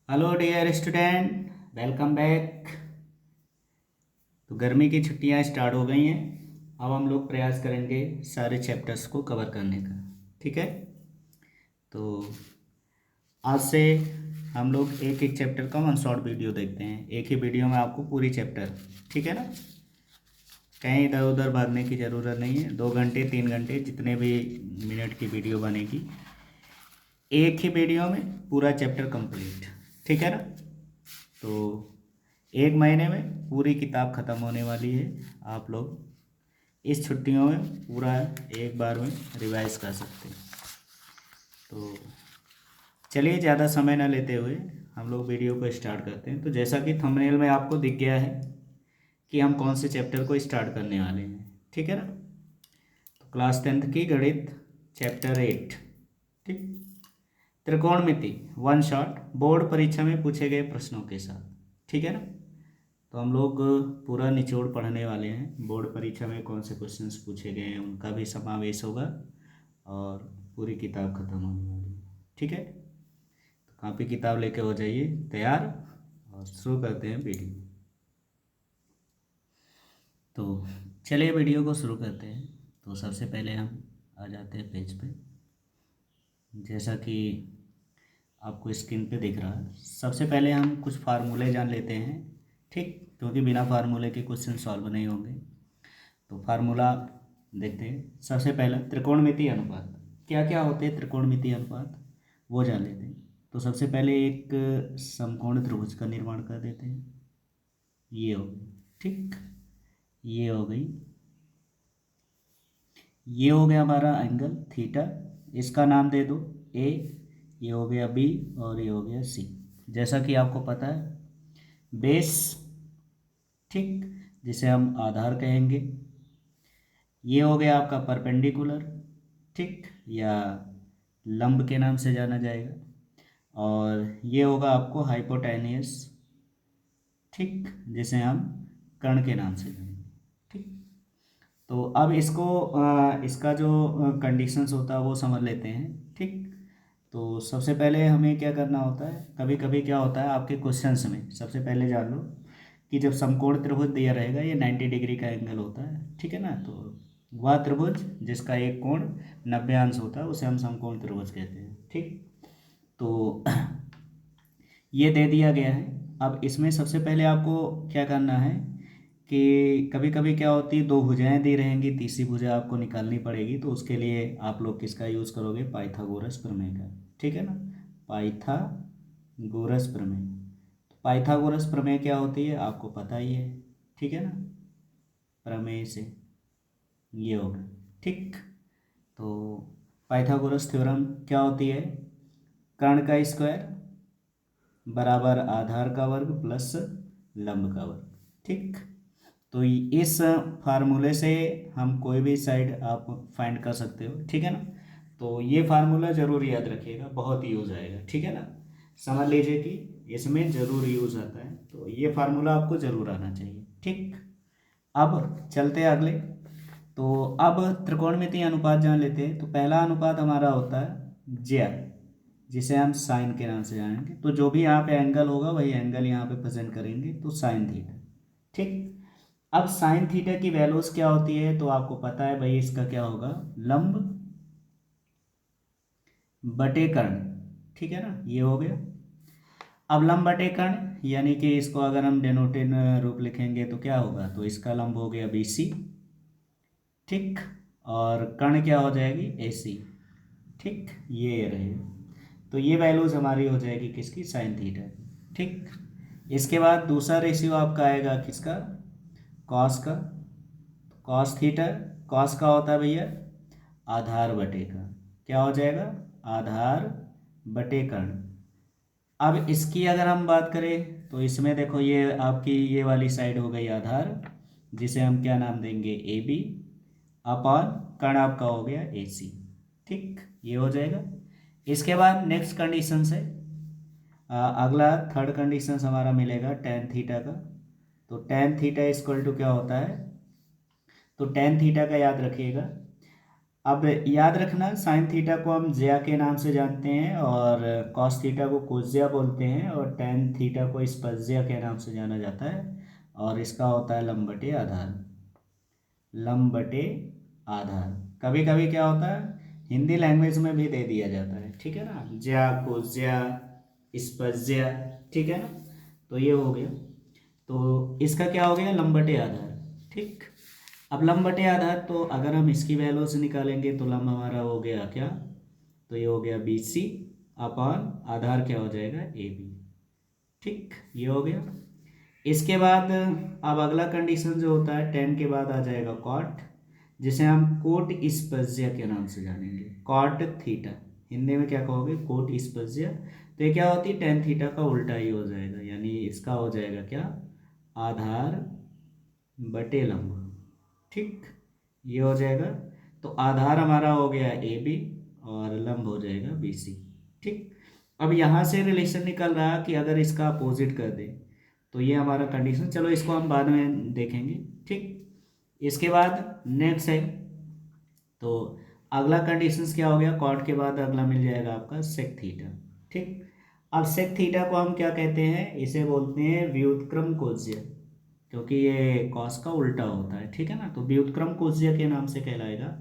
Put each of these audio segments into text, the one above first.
Hello dear student, welcome back. तो गर्मी की छुट्टियां स्टार्ट हो गई हैं। अब हम लोग प्रयास करेंगे सारे चैप्टर्स को कवर करने का। ठीक है, तो आज से हम लोग एक एक चैप्टर का वन शॉर्ट वीडियो देखते हैं। एक ही वीडियो में आपको पूरी चैप्टर, ठीक है ना, कहीं इधर उधर भागने की ज़रूरत नहीं है। 2 घंटे 3 घंटे जितने भी मिनट की वीडियो बनेगी, एक ही वीडियो में पूरा चैप्टर कंप्लीट। ठीक है ना। तो 1 महीने में पूरी किताब ख़त्म होने वाली है। आप लोग इस छुट्टियों में पूरा एक बार में रिवाइज कर सकते हैं। तो चलिए, ज़्यादा समय ना लेते हुए हम लोग वीडियो को स्टार्ट करते हैं। तो जैसा कि थंबनेल में आपको दिख गया है कि हम कौन से चैप्टर को स्टार्ट करने वाले हैं। ठीक है ना। तो क्लास 10th की गणित चैप्टर 8, ठीक, त्रिकोणमिति वन शॉट, बोर्ड परीक्षा में पूछे गए प्रश्नों के साथ। ठीक है ना। तो हम लोग पूरा निचोड़ पढ़ने वाले हैं। बोर्ड परीक्षा में कौन से क्वेश्चंस पूछे गए हैं उनका भी समावेश होगा और पूरी किताब खत्म होने वाली है। ठीक है, तो कापी किताब लेके हो जाइए तैयार और शुरू करते हैं वीडियो। तो चलिए वीडियो को शुरू करते हैं। तो सबसे पहले हम आ जाते हैं पेज पे, जैसा कि आपको स्क्रीन पे दिख रहा है। सबसे पहले हम कुछ फार्मूले जान लेते हैं, ठीक, क्योंकि बिना फार्मूले के क्वेश्चन सॉल्व नहीं होंगे। तो फार्मूला देखते हैं। सबसे पहला त्रिकोणमितीय अनुपात, क्या क्या होते हैं त्रिकोणमितीय अनुपात वो जान लेते हैं। तो सबसे पहले एक समकोण त्रिभुज का निर्माण कर देते हैं। ये हो गई, ठीक, ये हो गई, ये हो गया हमारा एंगल थीटा, इसका नाम दे दो ए, ये हो गया बी और ये हो गया सी। जैसा कि आपको पता है बेस, ठीक, जिसे हम आधार कहेंगे। ये हो गया आपका परपेंडिकुलर, ठीक, या लंब के नाम से जाना जाएगा। और ये होगा आपको हाइपोटेनियस, ठीक, जिसे हम कर्ण के नाम से जानेंगे। ठीक, तो अब इसको इसका जो कंडीशंस होता है वो समझ लेते हैं। ठीक, तो सबसे पहले हमें क्या करना होता है, कभी कभी क्या होता है आपके क्वेश्चंस में, सबसे पहले जान लो कि जब समकोण त्रिभुज दिया रहेगा ये 90 डिग्री का एंगल होता है। ठीक है ना। तो वह त्रिभुज जिसका एक कोण 90 अंश होता है उसे हम समकोण त्रिभुज कहते हैं। ठीक, तो ये दे दिया गया है। अब इसमें सबसे पहले आपको क्या करना है कि कभी कभी क्या होती है, दो भुजाएं दी रहेंगी, तीसरी भुजा आपको निकालनी पड़ेगी। तो उसके लिए आप लोग किसका यूज़ करोगे, पाइथागोरस प्रमेय का। ठीक है ना, पाइथागोरस प्रमेय। तो पाइथागोरस प्रमेय क्या होती है आपको पता ही है। ठीक है ना, प्रमेय से ये होगा। ठीक, तो पाइथागोरस थ्योरम क्या होती है, कर्ण का स्क्वायर बराबर आधार का वर्ग प्लस लंब का वर्ग। ठीक, तो इस फार्मूले से हम कोई भी साइड आप फाइंड कर सकते हो। ठीक है ना। तो ये फार्मूला जरूर याद रखिएगा, बहुत यूज आएगा। ठीक है ना, समझ लीजिए कि इसमें जरूर यूज आता है, तो ये फार्मूला आपको जरूर आना चाहिए। ठीक, अब चलते हैं अगले। तो अब त्रिकोणमितीय अनुपात जान लेते हैं। तो पहला अनुपात हमारा होता है ज्या, जिसे हम साइन के नाम से जानेंगे। तो जो भी यहाँ पे एंगल होगा वही एंगल यहाँ पे प्रेजेंट करेंगे, तो साइन थीटा। ठीक, अब साइन थीटा की वैल्यूज क्या होती है तो आपको पता है भाई, इसका क्या होगा, लंब बटे कर्ण। ठीक है ना, ये हो गया। अब लंब बटे कर्ण यानी कि इसको अगर हम डेनोटेड रूप लिखेंगे तो क्या होगा, तो इसका लंब हो गया BC, ठीक, और कर्ण क्या हो जाएगी AC। ठीक, ये रहे। तो ये वैल्यूज हमारी हो जाएगी किसकी, साइन थीटा की। ठीक, इसके बाद दूसरा रेशियो आपका आएगा किसका, कॉस का। कॉस थीटा, कॉस का होता है भैया आधार बटे का, क्या हो जाएगा, आधार बटे कर्ण। अब इसकी अगर हम बात करें तो इसमें देखो ये आपकी ये वाली साइड हो गई आधार, जिसे हम क्या नाम देंगे AB, अपॉन कर्ण आपका हो गया AC। ठीक, ये हो जाएगा। इसके बाद नेक्स्ट कंडीशन से अगला थर्ड कंडीशन हमारा मिलेगा टेन थीटा का। तो टेन थीटा इक्वल टू क्या होता है, तो टेन थीटा का याद रखिएगा, अब याद रखना, साइन थीटा को हम ज्या के नाम से जानते हैं और कॉस थीटा को कोज्या बोलते हैं और टेन थीटा को स्पज्या के नाम से जाना जाता है और इसका होता है लंब बटे आधार। लंब बटे आधार कभी कभी क्या होता है हिंदी लैंग्वेज में भी दे दिया जाता है, ठीक है ना, ज्या कोज्या स्पज्या, ठीक है ना। तो ये हो गया, तो इसका क्या हो गया लंब बटे आधार, ठीक। अब लंब बटे आधार, तो अगर हम इसकी वैल्यूज निकालेंगे तो लंब हमारा हो गया क्या, तो ये हो गया बी सी अपॉन आधार क्या हो जाएगा ए बी, ठीक, ये हो गया। इसके बाद अब अगला कंडीशन जो होता है टेन के बाद आ जाएगा कॉट, जिसे हम कोट स्पज्या के नाम से जानेंगे, कॉट थीटा, हिंदी में क्या कहोगे कोट स्पज्या। तो ये क्या होती है टेन थीटा का उल्टा ही हो जाएगा, यानी इसका हो जाएगा क्या आधार बटे लंब, ठीक, ये हो जाएगा। तो आधार हमारा हो गया ए बी और लंब हो जाएगा बी सी, ठीक। अब यहाँ से रिलेशन निकल रहा कि अगर इसका अपोजिट कर दे तो ये हमारा कंडीशन, चलो इसको हम बाद में देखेंगे, ठीक। इसके बाद नेक्स्ट है, तो अगला कंडीशंस क्या हो गया, कॉट के बाद अगला मिल जाएगा आपका सेक थीटा, ठीक। अब सेक थीटा को हम क्या कहते हैं, इसे बोलते हैं व्युत्क्रम कोज्य, क्योंकि ये कॉस का उल्टा होता है, ठीक है ना, तो व्युत्क्रम कोज्य के नाम से कहलाएगा,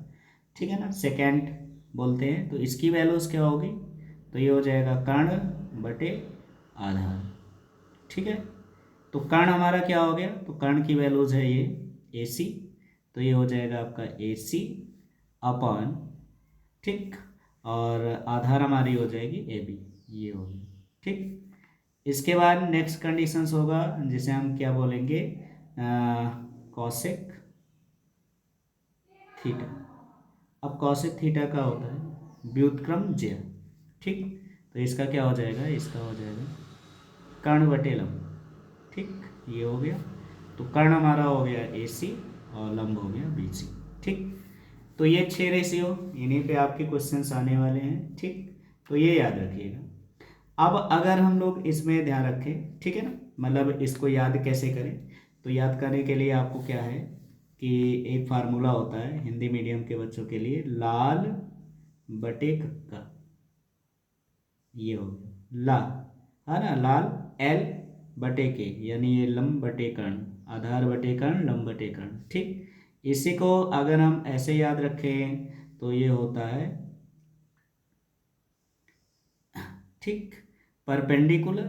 ठीक है ना, सेकेंड बोलते हैं। तो इसकी वैल्यूज क्या होगी, तो ये हो जाएगा कर्ण बटे आधार, ठीक है। तो कर्ण हमारा क्या हो गया, तो कर्ण की वैल्यूज है ये ए सी, तो ये हो जाएगा आपका ए सी अपॉन, ठीक, और आधार हमारी हो जाएगी ए बी, ये होगी, ठीक। इसके बाद नेक्स्ट कंडीशंस होगा जिसे हम क्या बोलेंगे कॉसेक थीटा। अब कॉसेक थीटा का होता है व्युत्क्रम ज्या, ठीक। तो इसका क्या हो जाएगा, इसका हो जाएगा कर्ण बटे लंब, ठीक, ये हो गया। तो कर्ण हमारा हो गया ए सी और लंब हो गया बी सी, ठीक। तो ये 6 रेशियो, इन्हीं पे आपके क्वेश्चंस आने वाले हैं, ठीक। तो ये याद रखिएगा। अब अगर हम लोग इसमें ध्यान रखें, ठीक है ना, मतलब इसको याद कैसे करें, तो याद करने के लिए आपको क्या है कि एक फार्मूला होता है हिंदी मीडियम के बच्चों के लिए, लाल बटे का, ये हो गया ला, है ना, लाल एल बटे के, यानी ये लंब बटे कर्ण, आधार बटे कर्ण लंब बटे कर्ण, ठीक। इसी को अगर हम ऐसे याद रखें तो ये होता है, ठीक, परपेंडिकुलर,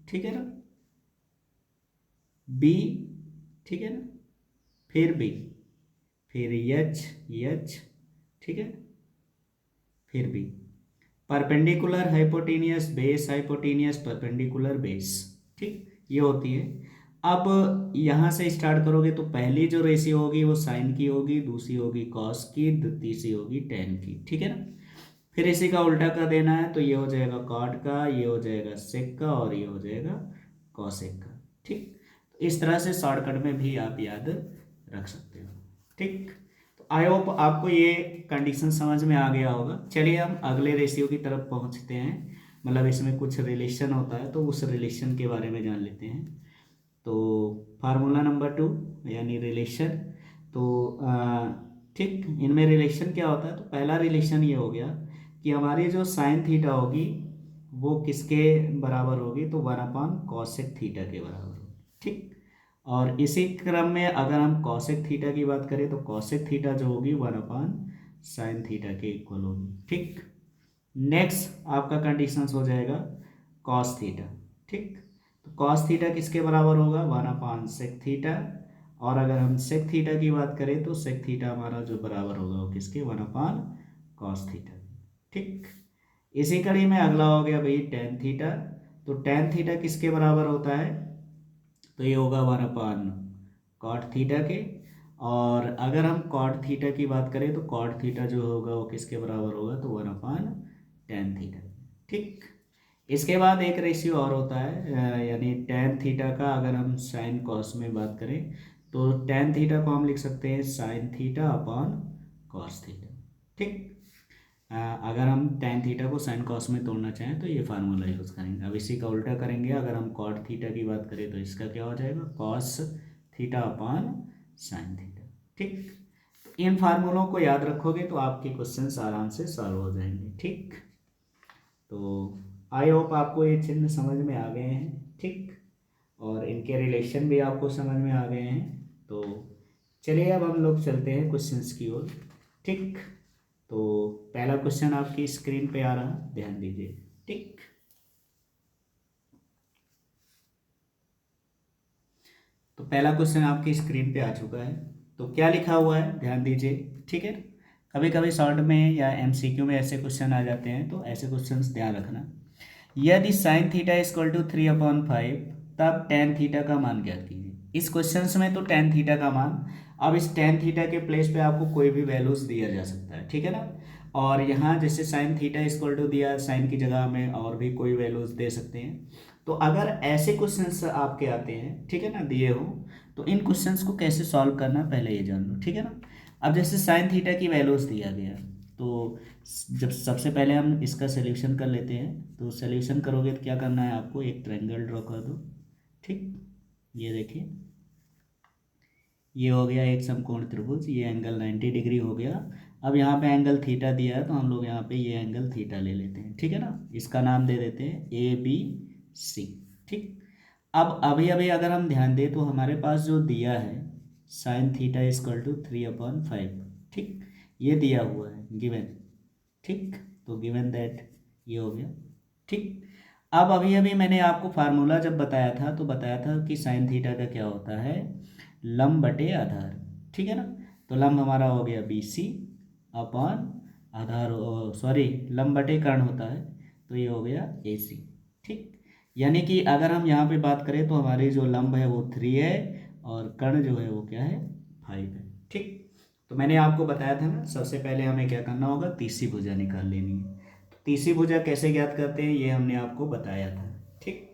ठीक है ना, बी, ठीक है ना, फिर बी, फिर एच एच, ठीक है, फिर B, perpendicular hypotenuse base, hypotenuse perpendicular base, ठीक, ये होती है। अब यहाँ से स्टार्ट करोगे तो पहली जो रेशियो होगी वो साइन की होगी, दूसरी होगी कॉस की, तीसरी होगी टेन की, ठीक है ना। फिर इसी का उल्टा कर देना है, तो ये हो जाएगा कॉट का, ये हो जाएगा सेक का और ये हो जाएगा कॉसेक का, ठीक। तो इस तरह से शॉर्टकट में भी आप याद रख सकते हो, ठीक। तो आई होप आपको ये कंडीशन समझ में आ गया होगा। चलिए हम अगले रेशियो की तरफ पहुंचते हैं, मतलब इसमें कुछ रिलेशन होता है तो उस रिलेशन के बारे में जान लेते हैं। तो फार्मूला नंबर 2 यानी रिलेशन, तो ठीक, इनमें रिलेशन क्या होता है, तो पहला रिलेशन ये हो गया कि हमारी जो साइन थीटा होगी वो किसके बराबर होगी, तो 1/cosec थीटा के बराबर होगी, ठीक। और इसी क्रम में अगर हम कॉसेक थीटा की बात करें तो कॉसेक थीटा जो होगी 1/sin थीटा के इक्वल होगी, ठीक। नेक्स्ट आपका कंडीशंस हो जाएगा कॉस थीटा, ठीक। तो कॉस थीटा किसके बराबर होगा 1/sec थीटा, और अगर हम सेक थीटा की बात करें तो सेक थीटा हमारा जो बराबर होगा वो किसके 1/cos थीटा, ठीक। इसी कड़ी में अगला हो गया भाई टेन थीटा, तो टेन थीटा किसके बराबर होता है, तो ये होगा 1/cot थीटा के, और अगर हम cot थीटा की बात करें तो cot थीटा जो होगा वो किसके बराबर होगा, तो 1/tan थीटा, ठीक। इसके बाद एक रेशियो और होता है यानी tan थीटा का अगर हम साइन कॉस में बात करें तो tan थीटा को हम लिख सकते हैं sign theta upon cos theta, ठीक। अगर हम tan थीटा को साइन कॉस में तोड़ना चाहें तो ये फार्मूला यूज़ करेंगे। अब इसी का उल्टा करेंगे, अगर हम कॉट थीटा की बात करें तो इसका क्या हो जाएगा cos theta upon sine theta, ठीक। तो इन फार्मूलों को याद रखोगे तो आपके क्वेश्चंस आराम से सॉल्व हो जाएंगे। ठीक, तो आई होप आपको ये चिन्ह समझ में आ गए हैं। ठीक, और इनके रिलेशन भी आपको समझ में आ गए हैं। तो चलिए अब हम लोग चलते हैं क्वेश्चंस की ओर। ठीक, तो पहला क्वेश्चन आपकी स्क्रीन पे आ रहा, ध्यान दीजिए। ठीक, तो पहला क्वेश्चन आपकी स्क्रीन पे आ चुका है। तो क्या लिखा हुआ है, ध्यान दीजिए। ठीक है, कभी कभी शॉर्ट में या एमसीक्यू में ऐसे क्वेश्चन आ जाते हैं, तो ऐसे क्वेश्चंस ध्यान रखना। यदि साइन थीटा इक्वल टू 3/5, तब टेन थीटा का मान ज्ञात कीजिए। इस क्वेश्चन में तो टेन थीटा का मान, अब इस टेन थीटा के प्लेस पे आपको कोई भी वैल्यूज दिया जा सकता है। ठीक है ना, और यहाँ जैसे साइन थीटा इक्वल टू दिया, साइन की जगह में और भी कोई वैल्यूज दे सकते हैं। तो अगर ऐसे क्वेश्चंस आपके आते हैं, ठीक है ना, दिए हो, तो इन क्वेश्चंस को कैसे सॉल्व करना पहले ये जान लो। ठीक है ना, अब जैसे साइन थीटा की वैल्यूज दिया गया, तो जब सबसे पहले हम इसका सोल्यूशन कर लेते हैं। तो सोल्यूशन करोगे तो क्या करना है आपको, एक ट्रायंगल ड्रॉ कर दो। ठीक, ये देखिए, ये हो गया एक समकोण त्रिभुज, ये एंगल 90 डिग्री हो गया। अब यहाँ पे एंगल थीटा दिया है, तो हम लोग यहाँ पे ये एंगल थीटा ले लेते हैं। ठीक है ना, इसका नाम दे देते हैं ABC। ठीक, अब अभी अभी अगर हम ध्यान दें तो हमारे पास जो दिया है साइन थीटा इक्वल टू 3/5, ठीक, ये दिया हुआ है गिवन। ठीक, तो गिवन दैट ये हो गया। ठीक, अब अभी अभी मैंने आपको फार्मूला जब बताया था, तो बताया था कि साइन थीटा का क्या होता है, लंब बटे आधार। ठीक है ना, तो लंब हमारा हो गया BC अपॉन आधार, सॉरी, लंब बटे कर्ण होता है, तो ये हो गया AC। ठीक, यानी कि अगर हम यहाँ पे बात करें तो हमारी जो लंब है वो 3 है, और कर्ण जो है वो क्या है, 5 है। ठीक, तो मैंने आपको बताया था ना, सबसे पहले हमें क्या करना होगा, तीसरी भुजा निकाल लेनी है। तो तीसरी भुजा कैसे ज्ञात करते हैं, ये हमने आपको बताया था। ठीक,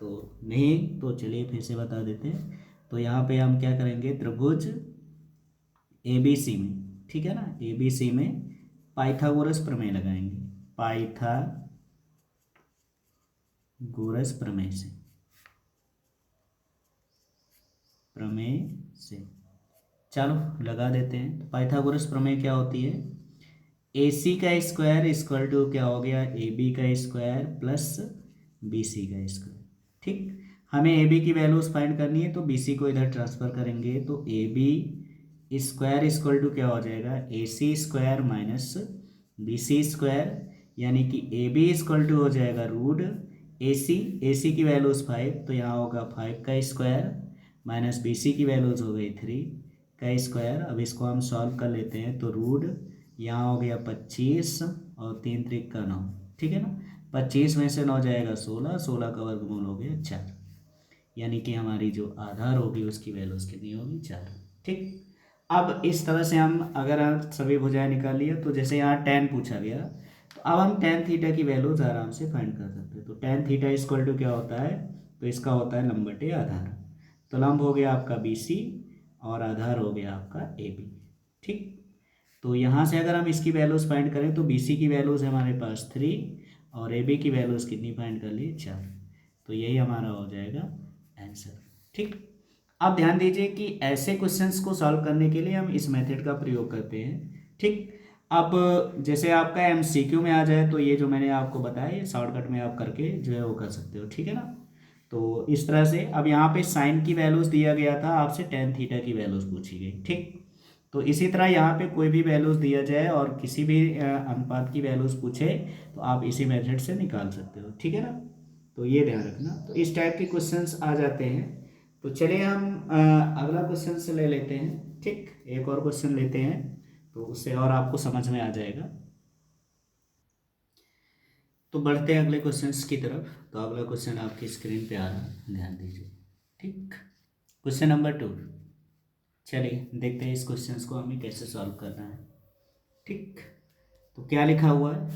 तो नहीं तो चलिए फिर से बता देते हैं। तो यहाँ पे हम क्या करेंगे, त्रिभुज ABC में, ठीक है ना, ABC में पाइथागोरस प्रमेय लगाएंगे, पाइथागोरस प्रमेय से चलो लगा देते हैं। तो पाइथागोरस प्रमेय क्या होती है, AC का स्क्वायर इक्वल टू क्या हो गया, AB का स्क्वायर प्लस BC का स्क्वायर। ठीक, हमें AB की वैल्यूज फाइंड करनी है, तो BC को इधर ट्रांसफर करेंगे, तो AB स्क्वायर इक्वल टू क्या हो जाएगा, AC square minus BC square, यानी कि AB इक्वल टू हो जाएगा रूट AC की वैल्यूज 5, तो यहाँ होगा 5 का स्क्वायर माइनस BC की वैल्यूज हो गई 3 का स्क्वायर। अब इसको हम सॉल्व कर लेते हैं, तो रूट यहाँ हो गया 25 और 3 त्रिक का 9। ठीक है ना, 25 में से 9 जाएगा 16, 16 का वर्गमूल हो गया 4, यानी कि हमारी जो आधार होगी उसकी वैल्यूज कितनी होगी, 4। ठीक, अब इस तरह से हम अगर हम सभी भुजाएं निकाल लिए, तो जैसे यहाँ टेन पूछा गया, तो अब हम टेन थीटा की वैल्यूज आराम से फाइंड कर सकते हैं। तो टेन थीटा इक्वल टू क्या होता है, तो इसका होता है लंब बटे आधार। तो लंब हो गया आपका BC और आधार हो गया आपका AB। ठीक, तो यहाँ से अगर हम इसकी वैल्यूज फाइंड करें, तो BC की वैल्यूज है हमारे पास 3 और AB की वैल्यूज कितनी फाइंड कर ली, 4। तो यही हमारा हो जाएगा आंसर। ठीक, अब ध्यान दीजिए कि ऐसे क्वेश्चंस को सॉल्व करने के लिए हम इस मेथड का प्रयोग करते हैं। ठीक, अब जैसे आपका MCQ में आ जाए, तो ये जो मैंने आपको बताया ये शॉर्टकट में आप करके जो है वो कर सकते हो। ठीक है ना, तो इस तरह से अब यहाँ पे साइन की वैल्यूज दिया गया था, आपसे टेन थीटा की वैल्यूज पूछी गई। ठीक, तो इसी तरह यहाँ पे कोई भी वैल्यूज दिया जाए और किसी भी अनुपात की वैल्यूज पूछे, तो आप इसी मेथड से निकाल सकते हो। ठीक है ना, तो ये ध्यान रखना। तो इस टाइप के क्वेश्चंस आ जाते हैं। तो चलिए हम अगला क्वेश्चन से ले लेते हैं। ठीक, एक और क्वेश्चन लेते हैं, तो उससे और आपको समझ में आ जाएगा। तो बढ़ते हैं अगले क्वेश्चंस की तरफ। तो अगला क्वेश्चन आपकी स्क्रीन पे आ रहा है, ध्यान दीजिए। ठीक, क्वेश्चन नंबर 2। चलिए देखते हैं इस क्वेश्चंस को हमें कैसे सॉल्व करना है। ठीक, तो क्या लिखा हुआ है,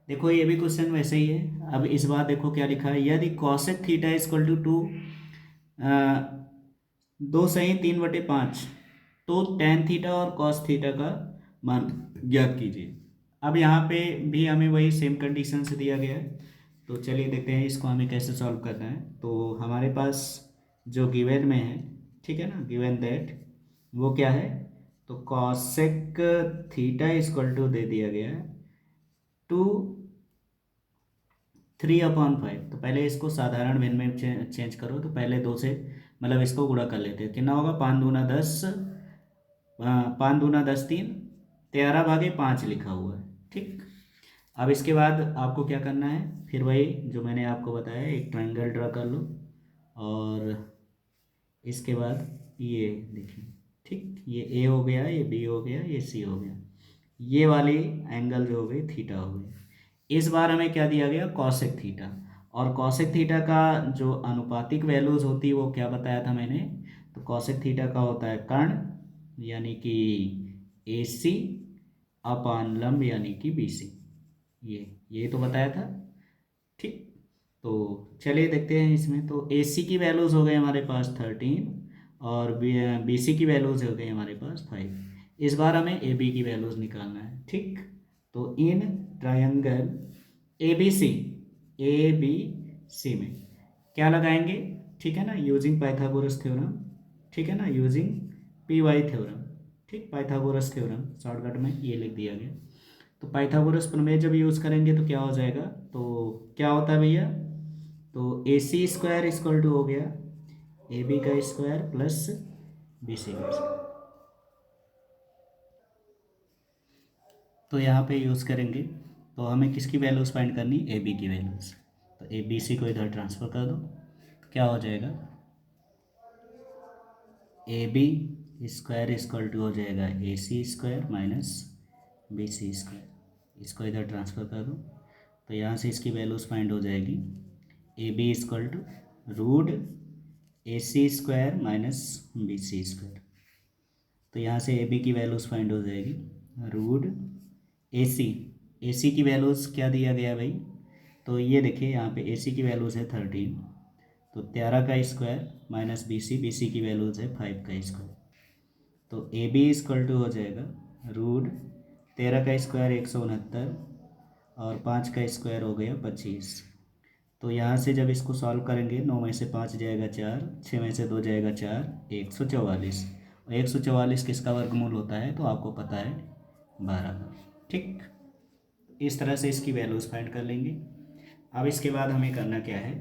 देखो ये भी क्वेश्चन वैसे ही है। अब इस बार देखो क्या लिखा है, यदि कॉसेक थीटा इक्वल टू 2 2 सही 3/5, तो टेन थीटा और कॉस थीटा का मान ज्ञात कीजिए। अब यहाँ पे भी हमें वही सेम कंडीशन से दिया गया है। तो चलिए देखते हैं इसको हमें कैसे सॉल्व करना है। तो हमारे पास जो गिवन में है, ठीक है ना, गिवन दैट वो क्या है, तो कॉसेक थीटा इक्वल टू दे दिया गया है 2/3/5। तो पहले इसको साधारण भिन्न में चेंज करो, तो पहले 2 से मतलब इसको गुणा कर लेते हैं। कितना होगा, 5 दूना 10, 5 दूना 10 3, 13/5 लिखा हुआ है। ठीक, अब इसके बाद आपको क्या करना है, फिर वही जो मैंने आपको बताया, एक ट्रायंगल ड्रा कर लो और इसके बाद ये देखिए, ठीक, ये ए हो गया, ये बी हो गया, ये सी हो गया, ये वाली एंगल जो हो गई थीटा हो गई। इस बार हमें क्या दिया गया, कॉसेक थीटा। और कॉसेक थीटा का जो अनुपातिक वैल्यूज होती है वो क्या बताया था मैंने, तो कॉसेक थीटा का होता है कर्ण यानी कि ए सी अपान लंब यानी कि बी सी, ये तो बताया था। ठीक, तो चलिए देखते हैं इसमें। तो ए सी की वैल्यूज़ हो गए हमारे पास 13 और बी सी की वैल्यूज़ हो गई हमारे पास 5। इस बार हमें ए बी की वैल्यूज़ निकालना है। ठीक, तो in triangle A B C में क्या लगाएंगे, ठीक है ना, यूजिंग पाइथागोरस थ्योरम, ठीक है ना, यूजिंग पी वाई थ्योरम। ठीक, पाइथागोरस थ्योरम शॉर्टकट में ये लिख दिया गया। तो पाइथागोरस प्रमेय जब यूज़ करेंगे तो क्या हो जाएगा, तो क्या होता है भैया, तो A C square equal to हो गया ए बी का स्क्वायर प्लस बी सी का स्क्वायर। तो यहाँ पे यूज़ करेंगे तो हमें किसकी वैल्यूज़ फाइंड करनी, ए बी की वैल्यूज़। तो ए बी सी को इधर ट्रांसफ़र कर दो, तो क्या हो जाएगा, A B square equal to हो जाएगा A C square minus B C square. इसको इधर ट्रांसफ़र कर दो, तो यहाँ से इसकी वैल्यूज़ फाइंड हो जाएगी, A B equal to root A C square minus B C square. तो यहाँ से ए बी की वैल्यूज़ फाइंड हो जाएगी, रूट ए सी की वैल्यूज़ क्या दिया गया भाई, तो ये देखिए यहाँ पे ए सी की वैल्यूज़ है 13, तो 13 का स्क्वायर माइनस बी सी की वैल्यूज़ है 5 का स्क्वायर। तो ए बी इक्वल टू हो जाएगा रूट 13 का स्क्वायर 169 और 5 का स्क्वायर हो गया 25। तो यहाँ से जब इसको सॉल्व करेंगे, 9 में से 5 जाएगा 4, 6 में से 2 जाएगा 4, 144। और 144 किसका वर्गमूल होता है, तो आपको पता है 12 का। ठीक, इस तरह से इसकी वैल्यूज़ फाइंड कर लेंगे। अब इसके बाद हमें करना क्या है,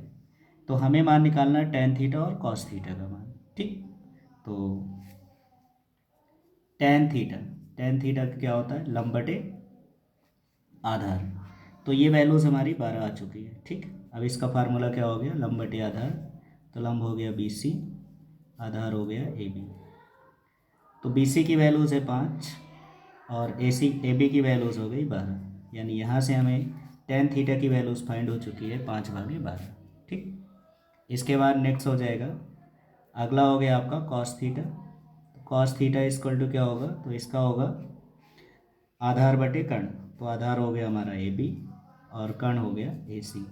तो हमें मान निकालना है टेन थीटा और कॉस थीटा का मान। ठीक, तो टेन थीटा क्या होता है, लंब बटे आधार। तो ये वैल्यूज़ हमारी 12 आ चुकी है। ठीक, अब इसका फार्मूला क्या हो गया, लंब बटे आधार। तो लंब हो गया बी सी, आधार हो गया ए बी। तो बी सी की वैल्यूज़ है 5 और ए बी की वैल्यूज़ हो गई 12, यानी यहाँ से हमें टेन थीटा की वैल्यूज़ फाइंड हो चुकी है 5/12। ठीक, इसके बाद नेक्स्ट हो जाएगा, अगला हो गया आपका cos theta. Cos theta equal to क्या होगा, तो इसका होगा आधार बटे कर्ण। तो आधार हो गया हमारा ए बी और कर्ण हो गया ए सी।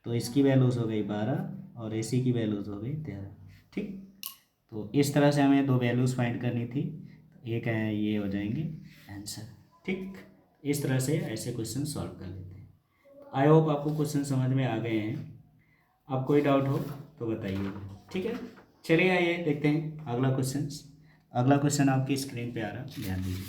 तो इसकी वैल्यूज़ हो गई 12 और ए सी की वैल्यूज़ हो गई 13। ठीक, तो इस तरह से हमें 2 वैल्यूज़ फाइंड करनी थी, एक है ये हो जाएंगे आंसर। ठीक, इस तरह से ऐसे क्वेश्चन सॉल्व कर लेते हैं। आई होप आपको क्वेश्चन समझ में आ गए हैं। अब कोई डाउट हो तो बताइए। ठीक है, चलिए आइए देखते हैं अगला क्वेश्चन। अगला क्वेश्चन आपकी स्क्रीन पे आ रहा है, ध्यान दीजिए।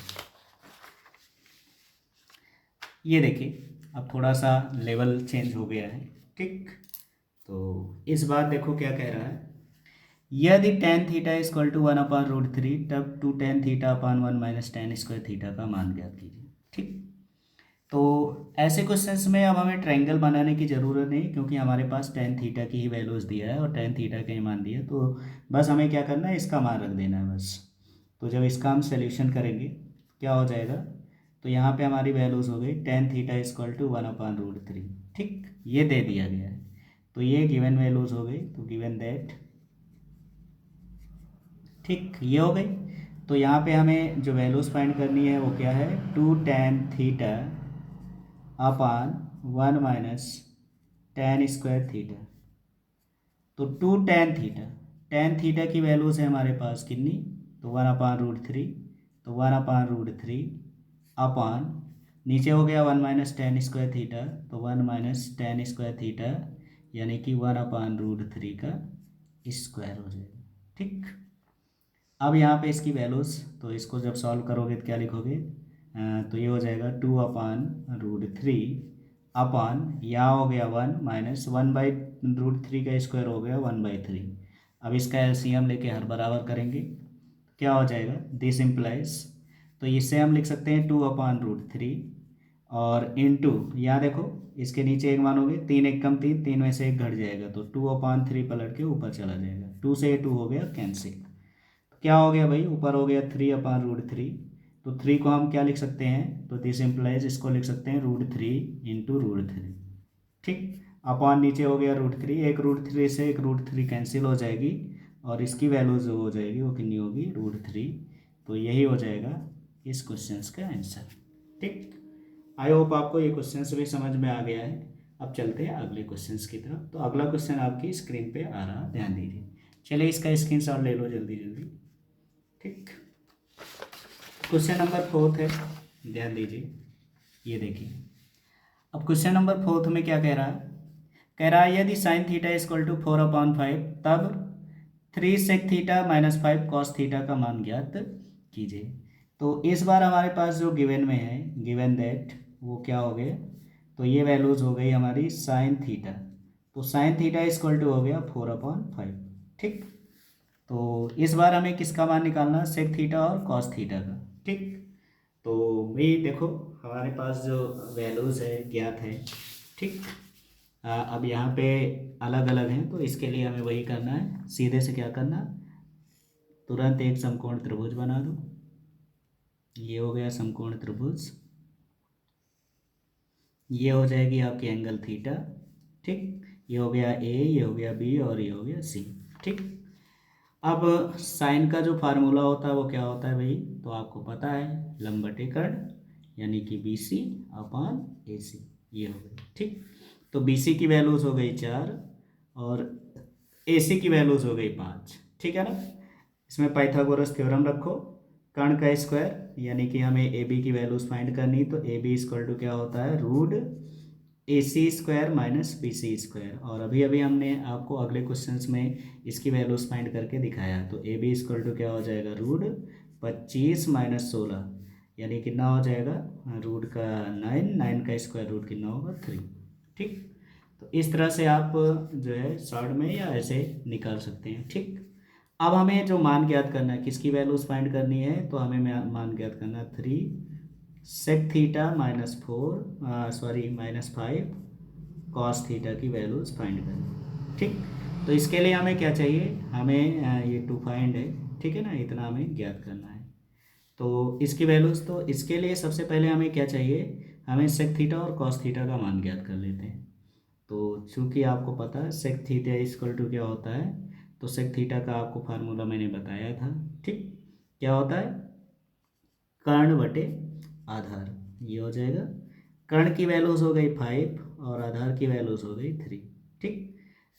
ये देखिए, अब थोड़ा सा लेवल चेंज हो गया है। ठीक, तो इस बार देखो क्या कह रहा है, यदि टेन थीटा इक्वल टू 1/√3 तब 2 tan theta upon 1 minus ten square theta का मान ज्ञात कीजिए। ठीक, तो ऐसे क्वेश्चंस में अब हमें ट्रायंगल बनाने की ज़रूरत नहीं, क्योंकि हमारे पास टेन थीटा की ही वैल्यूज़ दिया है और टेन थीटा का ही मान दिया है। तो बस हमें क्या करना है, इसका मान रख देना है बस। तो जब इसका हम सोल्यूशन करेंगे क्या हो जाएगा, तो यहाँ पे हमारी वैल्यूज़ हो गई टेन थीटा इक्वल टू 1/√3। ठीक, ये दे दिया गया है, तो ये गिवन वैल्यूज़ हो गई। तो गिवन दैट, ठीक, ये हो गई। तो यहाँ पे हमें जो वैल्यूज़ फाइंड करनी है वो क्या है, 2 tan theta upon 1 minus ten square theta. तो 2 टेन थीटा की वैल्यूज़ है हमारे पास कितनी, तो 1/√3। तो 1/√3 अपान नीचे हो गया 1 माइनस टेन स्क्वायर थीटा, तो 1 माइनस टेन स्क्वायर थीटा यानी कि 1/√3 का स्क्वायर हो जाएगा। ठीक, अब यहाँ पे इसकी वैल्यूज़, तो इसको जब सॉल्व करोगे तो क्या लिखोगे, तो ये हो जाएगा 2/√3 अपॉन, यहाँ हो गया 1 माइनस 1/√3 का स्क्वायर हो गया 1/3। अब इसका एलसीएम लेके हर बराबर करेंगे, क्या हो जाएगा, दिस इम्प्लाइज, तो इससे हम लिख सकते हैं 2/√3 और इनटू, यहाँ देखो इसके नीचे एक मानोगे, 3 एक कम 3, 3 में से एक घट जाएगा तो 2/3 पलट के ऊपर चला जाएगा, 2 से 2 हो गया कैंसिल। क्या हो गया भाई, ऊपर हो गया 3/√3, तो 3 को हम क्या लिख सकते हैं, तो दिस इम्प्लाइज इसको लिख सकते हैं √3 इंटू √3, ठीक। अपॉन नीचे हो गया √3, एक √3 से एक √3 कैंसिल हो जाएगी और इसकी वैल्यू जो हो जाएगी वो कितनी होगी, √3। तो यही हो जाएगा इस क्वेश्चन का आंसर, ठीक। आई होप आपको ये क्वेश्चन भी समझ में आ गया है। अब चलते हैं अगले क्वेश्चन की तरफ। तो अगला क्वेश्चन आपकी स्क्रीन पे आ रहा, ध्यान दीजिए। चलिए इसका स्क्रीनशॉट ले लो जल्दी जल्दी, ठीक। क्वेश्चन नंबर 4 है, ध्यान दीजिए, ये देखिए। अब क्वेश्चन नंबर 4 में क्या कह रहा है, कह रहा है यदि साइन थीटा इक्वल टू 4/5 तब 3 sec theta minus 5 cos theta का मान ज्ञात कीजिए। तो इस बार हमारे पास जो गिवन में है, गिवन दैट, वो क्या हो गया, तो ये वैल्यूज हो गई हमारी साइन थीटा, तो साइन थीटा इक्वल टू हो गया 4/5, ठीक। तो इस बार हमें किसका मान निकालना, सेक थीटा और कॉस थीटा का, ठीक। तो भाई देखो हमारे पास जो वैल्यूज़ है ज्ञात है, ठीक। अब यहाँ पे अलग अलग हैं तो इसके लिए हमें वही करना है, सीधे से क्या करना, तुरंत एक समकोण त्रिभुज बना दो। ये हो गया समकोण त्रिभुज, ये हो जाएगी आपकी एंगल थीटा, ठीक। ये हो गया ए, ये हो गया बी और ये हो गया सी, ठीक। अब साइन का जो फार्मूला होता है वो क्या होता है भाई, तो आपको पता है, लंब बटे कर्ण, यानी कि बी सी अपॉन ए सी, ये हो गई, ठीक। तो बी सी की वैल्यूज हो गई 4 और ए सी की वैल्यूज हो गई 5, ठीक है ना। इसमें पाइथागोरस थ्योरम रखो, कर्ण का स्क्वायर, यानी कि हमें ए बी की वैल्यूज फाइंड करनी, तो ए बी इक्वल टू क्या होता है, √AC² माइनस BC²। और अभी अभी हमने आपको अगले क्वेश्चंस में इसकी वैल्यूज फाइंड करके दिखाया, तो ए बी इक्वल टू क्या हो जाएगा, √25 माइनस 16, यानी कितना हो जाएगा, रूट का 9, 9 का स्क्वायर रूट कितना होगा 3, ठीक। तो इस तरह से आप जो है शॉर्ट में या ऐसे निकाल सकते हैं, ठीक। अब हमें जो मान ज्ञात करना है, किसकी वैल्यूज फाइंड करनी है, तो हमें मान ज्ञात करना है 3 सेक थीटा -5 कॉस थीटा की वैल्यूज फाइंड करनी, ठीक। तो इसके लिए हमें क्या चाहिए, हमें ये टू फाइंड है, ठीक है ना, इतना हमें ज्ञात करना है। तो इसकी वैल्यूज, तो इसके लिए सबसे पहले हमें क्या चाहिए, हमें सेक थीटा और कॉस थीटा का मान ज्ञात कर लेते हैं। तो चूंकि आपको पता है सेक थीटा इक्वल टू क्या होता है, तो सेक थीटा का आपको फार्मूला मैंने बताया था, ठीक। क्या होता है, कर्ण बटे आधार, ये हो जाएगा। कर्ण की वैल्यूज हो गई 5 और आधार की वैल्यूज हो गई 3, ठीक।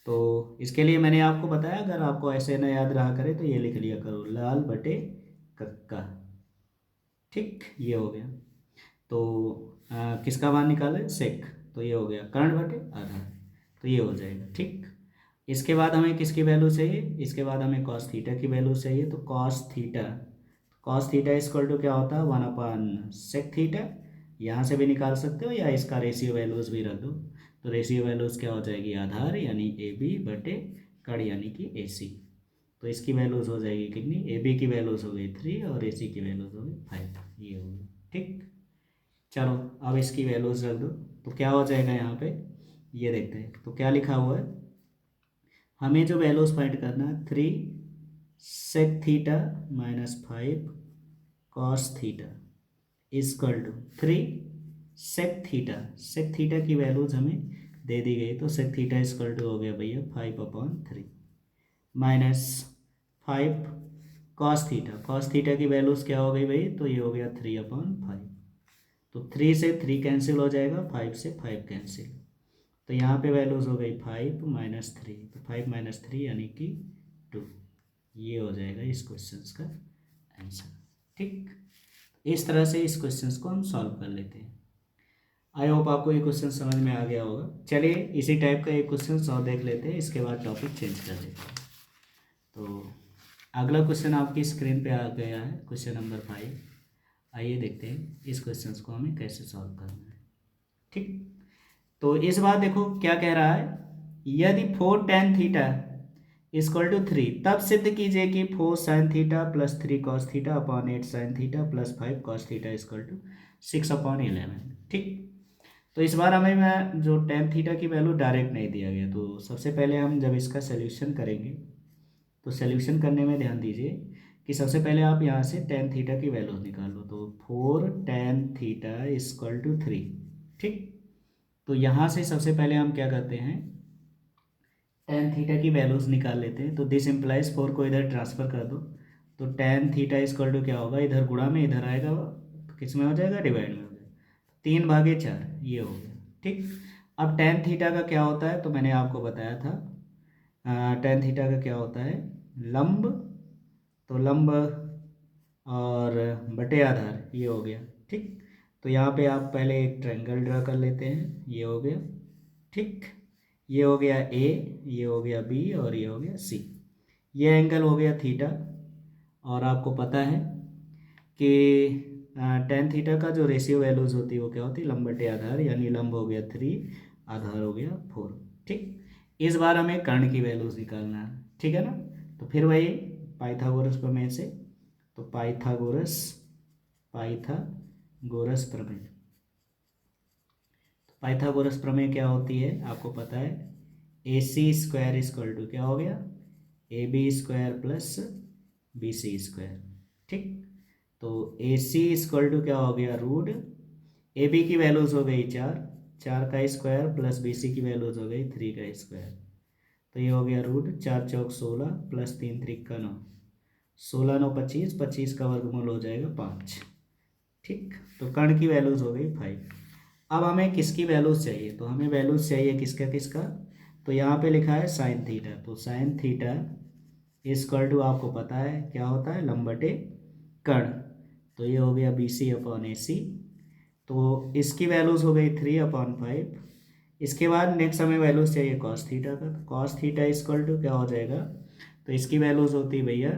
तो इसके लिए मैंने आपको बताया, अगर आपको ऐसे न याद रहा करे तो ये लिख लिया करो, लाल बटे कक्का, ठीक। ये हो गया। तो किसका मान निकाले, सेक, तो ये हो गया कर्ण बटे आधार, तो ये हो जाएगा, ठीक। इसके बाद हमें किसकी वैल्यू चाहिए, इसके बाद हमें कॉस थीटा की वैल्यू चाहिए, तो कॉस थीटा इक्वल टू क्या होता है, 1/सेक थीटा, यहाँ से भी निकाल सकते हो या इसका रेशियो वैल्यूज भी रख दो, तो रेशियो वैल्यूज क्या हो जाएगी, आधार यानी ए बी बटे कर्ण यानी कि ए सी। तो इसकी वैल्यूज हो जाएगी कितनी, ए बी की वैल्यूज हो गई 3 और ए सी की वैल्यूज हो गई 5, ये हो गई, ठीक। चलो अब इसकी वैल्यूज रख दो, तो क्या हो जाएगा यहाँ पे, ये देखते हैं। तो क्या लिखा हुआ है, हमें जो वैल्यूज फाइंड करना है, 3 sec theta -5 cos theta equal to 3 sec theta की वैल्यूज हमें दे दी गई, तो सेक थीटा इक्वल टू हो गया भैया 5/3 माइनस 5 कॉस थीटा की वैल्यूज क्या हो गई भाई, तो ये हो गया 3/5, तो 3 से 3 कैंसिल हो जाएगा, 5 से 5 कैंसिल, तो यहाँ पे वैल्यूज हो गई 5 माइनस 3, तो 5 माइनस 3 यानी कि 2, ये हो जाएगा इस क्वेश्चन का आंसर, ठीक। इस तरह से इस क्वेश्चन को हम सॉल्व कर लेते हैं। आई होप आपको ये क्वेश्चन समझ में आ गया होगा। चलिए इसी टाइप का एक क्वेश्चन और देख लेते हैं, इसके बाद टॉपिक चेंज कर लेते हैं। तो अगला क्वेश्चन आपकी स्क्रीन पे आ गया है, क्वेश्चन नंबर 5। आइए देखते हैं इस क्वेश्चन को हमें कैसे सॉल्व करना है। ठीक, तो इस बार देखो क्या कह रहा है, यदि 4 tan थीटा इक्वल टू 3, तब सिद्ध कीजिए कि 4 sin theta plus 3 cos theta upon 8 sin theta plus 5 cos theta equal to 6/11। ठीक, तो इस बार हमें मैं जो tan थीटा की वैल्यू डायरेक्ट नहीं दिया गया, तो सबसे पहले हम जब इसका सोल्यूशन करेंगे तो सोल्यूशन करने में ध्यान दीजिए कि सबसे पहले आप यहाँ से tan थीटा की वैल्यू निकाल लो। तो 4 tan थीटा इक्वल टू 3। ठीक, तो यहाँ से सबसे पहले हम क्या करते हैं, tan थीटा की वैल्यूज निकाल लेते हैं। तो दिस इम्प्लाइज 4 को इधर ट्रांसफर कर दो, तो tan थीटा इक्वल टू क्या होगा, इधर गुणा में इधर आएगा, तो किस में हो जाएगा, डिवाइड में हो जाएगा, 3/4 ये हो गया। ठीक, अब tan थीटा का क्या होता है, तो मैंने आपको बताया था tan थीटा का क्या होता है, लंब, तो लंब और बटे आधार ये हो गया। ठीक, तो यहाँ पे आप पहले एक ट्रायंगल ड्रा कर लेते हैं, ये हो गया। ठीक, ये हो गया ए, ये हो गया बी और ये हो गया सी। ये एंगल हो गया थीटा, और आपको पता है कि tan थीटा का जो रेशियो वैल्यूज होती है वो क्या होती है, लंब बटे आधार, यानी लंब हो गया 3, आधार हो गया 4। ठीक, इस बार हमें कर्ण की वैल्यूज निकालना है। ठीक है ना, तो फिर वही पाइथागोरस प्रमेय से, तो पाइथागोरस प्रमेय, पाइथागोरस प्रमेय क्या होती है आपको पता है, A C square equal to क्या हो गया, A B square plus B C square. ठीक, तो ए सी इक्वल टू क्या हो गया, रूट ए बी की वैल्यूज हो गई 4, 4 का स्क्वायर प्लस बी सी की वैल्यूज हो गई 3 का स्क्वायर, तो ये हो गया रूट 4 चौक 16 प्लस 3 त्रिक 9, 16 9 25, 25 का वर्गमूल हो जाएगा 5। ठीक, तो कर्ण की वैल्यूज हो गई 5। अब हमें किसकी वैल्यूज चाहिए, तो हमें वैल्यूज चाहिए किसका किसका, तो यहाँ पे लिखा है साइन थीटा, तो साइन थीटा इक्वल टू आपको पता है क्या होता है, लंब बटे कर्ण, तो ये हो गया बी सी अपॉन ए सी, तो इसकी वैल्यूज हो गई 3/5। इसके बाद नेक्स्ट हमें वैल्यूज चाहिए कॉस थीटा का, तो कॉस थीटा इक्वल टू क्या हो जाएगा, तो इसकी वैल्यूज होती है भैया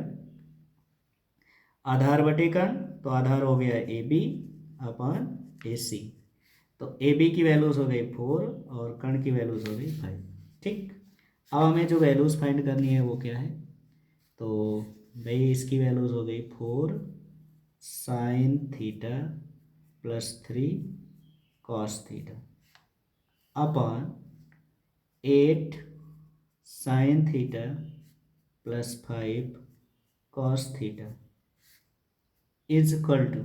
आधार बटे कर्ण, तो आधार हो गया ए बी अपॉन ए सी, तो ए बी की वैल्यूज हो गई 4 और कर्ण की वैल्यूज हो गई 5। ठीक, अब हमें जो वैल्यूज फाइंड करनी है वो क्या है, तो भाई इसकी वैल्यूज हो गई 4 sine theta plus 3 cos theta upon 8 sine theta plus 5 cos theta is equal to,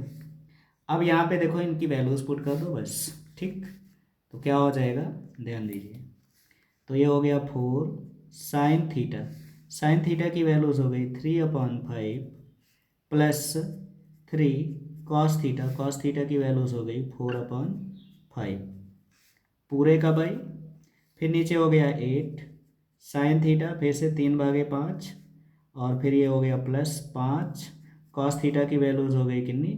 अब यहाँ पे देखो इनकी वैल्यूज पुट कर दो बस। ठीक, तो क्या हो जाएगा, ध्यान दीजिए, तो ये हो गया 4 साइन थीटा, साइन थीटा की वैल्यूज हो गई 3/5 plus 3 cos theta, cos theta की वैल्यूज हो गई 4/5 पूरे का बाई, फिर नीचे हो गया 8 साइन थीटा, फिर से 3/5 और फिर ये हो गया प्लस 5 कॉस थीटा की वैल्यूज हो गई कितनी,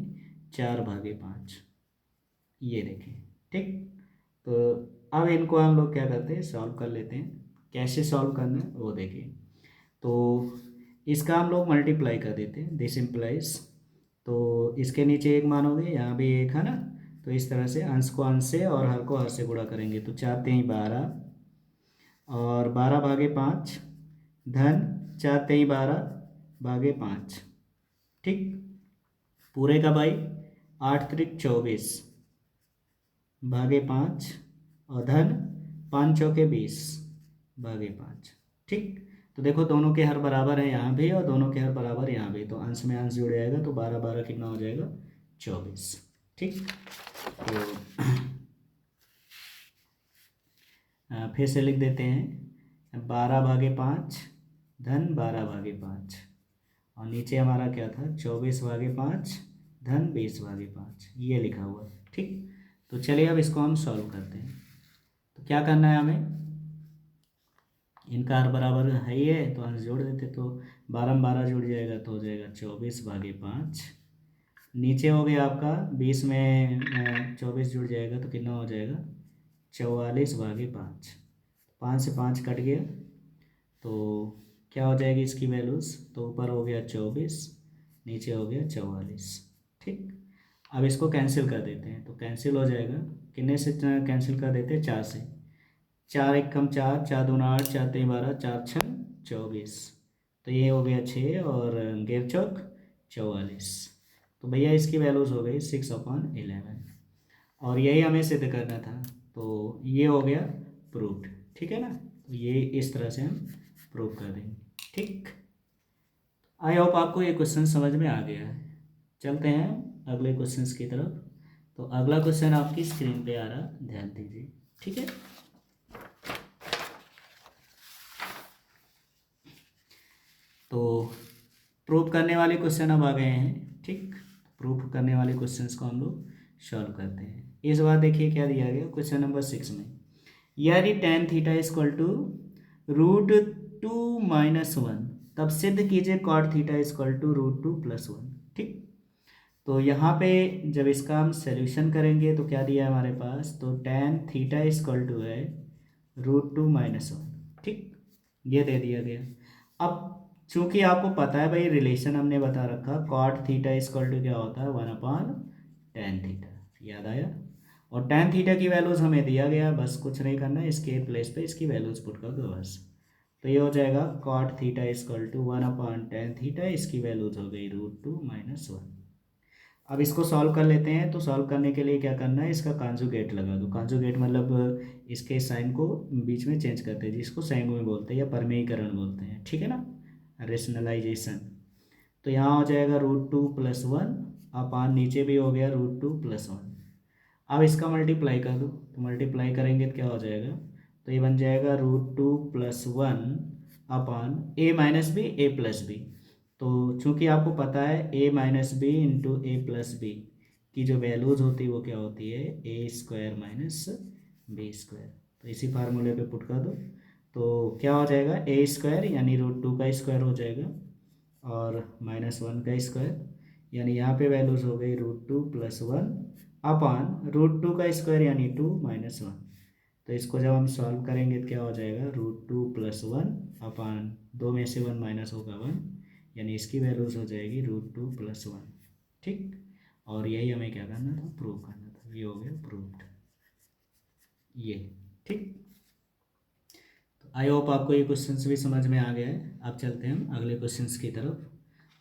4/5, ये देखें। ठीक, तो अब इनको हम लोग क्या करते हैं, सॉल्व कर लेते हैं। कैसे सॉल्व करना है वो देखें, तो इसका हम लोग मल्टीप्लाई कर देते हैं, दिस इम्प्लाइज, तो इसके नीचे एक मानोगे, यहाँ भी एक है ना, तो इस तरह से अंश को अंश से और हर को हर से गुणा करेंगे, तो 4 3 12 और 12/5 धन 4 3 12/5। ठीक, पूरे का भाई 8 त्रिक 24/5 और धन 5 चौके 20/5। ठीक, तो देखो दोनों के हर बराबर है यहाँ भी और दोनों के हर बराबर यहाँ भी, तो अंश में अंश जुड़ जाएगा, तो 12 12 कितना हो जाएगा, 24। ठीक, तो फिर से लिख देते हैं 12/5 धन 12/5 और नीचे हमारा क्या था 24/5 धन 20/5, ये लिखा हुआ है। ठीक, तो चलिए अब इसको हम सॉल्व करते हैं। तो क्या करना है हमें, इनका हर बराबर है ही है तो अंश जोड़ देते, तो 12 में 12 जुड़ जाएगा तो हो जाएगा 24/5, नीचे हो गया आपका 20 में 24 जुड़ जाएगा तो कितना हो जाएगा 44/5, 5 से 5 कट गया, तो क्या हो जाएगी इसकी वैल्यूज़, तो ऊपर हो गया 24, नीचे हो गया 44। ठीक, अब इसको कैंसिल कर देते हैं, तो कैंसिल हो जाएगा, कितने से कैंसिल कर देते हैं, 4 से, 4 एक कम 4, 4 दूना 8, 4 तीन 12, 4 छः 24, तो ये हो गया 6 और गेर चौक 44। तो भैया इसकी वैल्यूज़ हो गई 6/11 और यही हमें सिद्ध करना था, तो ये हो गया प्रूव्ड। ठीक है ना, तो ये इस तरह से हम प्रूव कर देंगे। ठीक, आई होप आपको ये क्वेश्चन समझ में आ गया है। चलते हैं अगले क्वेश्चंस की तरफ। तो अगला क्वेश्चन आपकी स्क्रीन पे आ रहा, ध्यान दीजिए। ठीक है, तो प्रूफ करने वाले क्वेश्चन अब आ गए हैं। ठीक, प्रूफ करने वाले क्वेश्चंस को हम लोग सॉल्व करते हैं। इस बार देखिए क्या दिया गया क्वेश्चन नंबर 6 में, यदि tan थीटा इक्वल टू √2 - 1, तब सिद्ध कीजिए cot थीटा इक्वल टू √2 + 1। ठीक, तो यहाँ पे जब इसका हम सोल्यूशन करेंगे तो क्या दिया है हमारे पास, तो tan थीटा इक्वल टू है √2 - 1। ठीक, ये दे दिया गया। अब चूंकि आपको पता है भाई रिलेशन हमने बता रखा, cot थीटा इक्वल टू क्या होता है, 1/tan थीटा, याद आया। और tan थीटा की वैल्यूज़ हमें दिया गया, बस कुछ नहीं करना, इसके प्लेस पे इसकी वैल्यूज़ पुट कर दो बस। तो ये हो जाएगा cot theta equal to 1/tan theta, इसकी वैल्यूज़ हो गई √2 - 1। अब इसको सॉल्व कर लेते हैं। तो सॉल्व करने के लिए क्या करना है, इसका कॉन्जुगेट लगा दो। कॉन्जुगेट मतलब इसके साइन को बीच में चेंज करते हैं, जिसको साइन में बोलते हैं या परमेयीकरण बोलते हैं। ठीक है ना, रेशनलाइजेशन। तो यहाँ हो जाएगा √2 + 1 अपान नीचे भी हो गया √2 + 1। अब इसका मल्टीप्लाई कर दो, तो मल्टीप्लाई करेंगे तो क्या हो जाएगा, तो ये बन जाएगा √2 + 1 अपान a - b a + b। तो चूंकि आपको पता है a - b into a + b की जो वैल्यूज़ होती है वो क्या होती है, a² - b²। तो इसी फार्मूले पे पुट कर दो, तो क्या हो जाएगा, a² यानी √2 का स्क्वायर हो जाएगा और -1 का स्क्वायर, यानी यहाँ पे वैल्यूज़ हो गई √2 + 1 अपान √2 का स्क्वायर यानी 2 - 1। तो इसको जब हम सॉल्व करेंगे तो क्या हो जाएगा, √2 + 1 अपान 2 में से 1 माइनस होगा 1, यानी इसकी वैल्यूज़ हो जाएगी √2 + 1। ठीक, और यही हमें क्या करना था, प्रूव करना था। ये हो गया प्रूव्ड, ये। ठीक, तो आई होप आपको ये क्वेश्चंस भी समझ में आ गया है। अब चलते हैं हम अगले क्वेश्चंस की तरफ।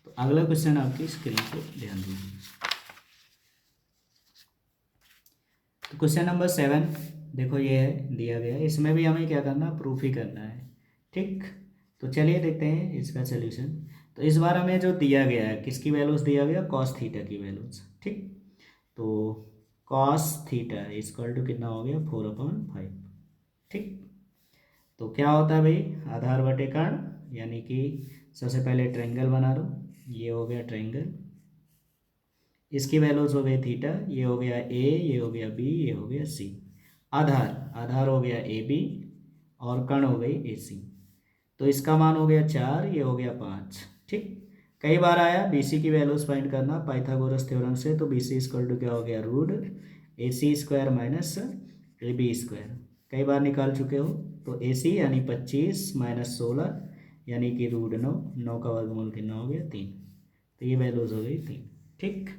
तो अगला क्वेश्चन आपकी स्क्रीन पे ध्यान दीजिए। तो क्वेश्चन नंबर 7 देखो, ये है दिया गया है, इसमें भी हमें क्या करना, प्रूफ ही करना है। ठीक, तो चलिए देखते हैं इसका सोल्यूशन। तो इस बार हमें जो दिया गया है, किसकी वैल्यूज़ दिया गया, cos थीटा की वैल्यूज़। ठीक, तो cos थीटा इक्वल टू कितना हो गया, 4/5। ठीक, तो क्या होता है भाई, आधार बटे कर्ण, यानी कि सबसे पहले ट्रायंगल बना लो, ये हो गया ट्रायंगल, इसकी वैल्यूज हो गई थीटा, ये हो गया ए, ये हो गया बी, ये हो गया सी। आधार, आधार हो गया ए बी और कर्ण हो गई ए सी। तो इसका मान हो गया 4, ये हो गया 5। ठीक, कई बार आया BC की वैल्यूज फाइंड करना पाइथागोरस थ्योरम से, तो BC इक्वल टू क्या हो गया, √AC² - AB²। कई बार निकाल चुके हो। तो AC यानी 25 - 16 यानी कि √9, 9 का वर्गमूल कितना हो गया, 3। तो ये वैल्यूज हो गई 3। ठीक,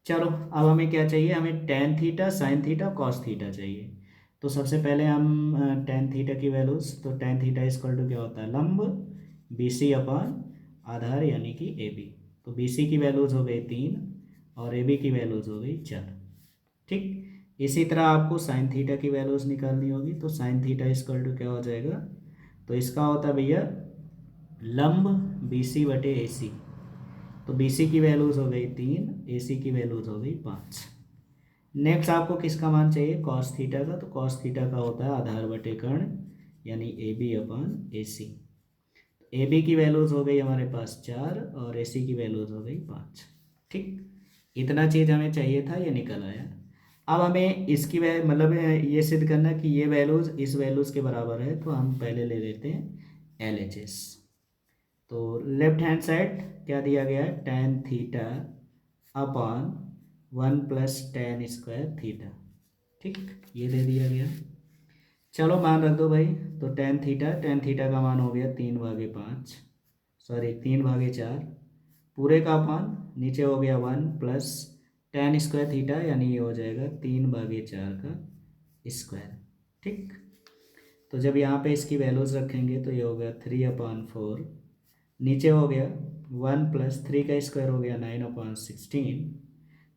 चलो अब हमें क्या चाहिए, हमें tan theta, sin theta, cos theta चाहिए। तो सबसे पहले हम tan थीटा की वैल्यूज, तो tan थीटा इक्वल टू क्या होता है, लंब BC अपान आधार यानी कि AB। तो BC की वैल्यूज हो गई 3 और AB की वैल्यूज हो गई 4। ठीक, इसी तरह आपको sin थीटा की वैल्यूज निकालनी होगी। तो sin थीटा इक्वल टू क्या हो जाएगा, तो इसका होता है भैया लंब BC बटे AC। तो BC की वैल्यूज हो गई 3, AC की वैल्यूज हो गई 5। नेक्स्ट आपको किसका मान चाहिए, cos थीटा का। तो cos थीटा का होता है आधार बटे कर्ण यानी AB अपान AC। AB की वैल्यूज हो गई हमारे पास 4 और AC की वैल्यूज हो गई 5। ठीक, इतना चीज़ हमें चाहिए था, ये निकल आया। अब हमें इसकी मतलब ये सिद्ध करना कि ये वैल्यूज इस वैल्यूज के बराबर है, तो हम पहले ले लेते हैं LHS। तो लेफ्ट हैंड साइड क्या दिया गया है, tan theta upon 1 + tan² theta. ठीक, ये दे दिया गया। चलो मान रख दो भाई। तो टेन थीटा का मान हो गया 3/5, सॉरी 3/4, पूरे का अपान नीचे हो गया 1 प्लस टेन स्क्वायर थीटा, यानी ये हो जाएगा 3/4 का स्क्वायर। ठीक, तो जब यहाँ पे इसकी वैल्यूज रखेंगे तो ये हो गया 3/4, नीचे हो गया 1 प्लस 3 का स्क्वायर हो गया 9/16।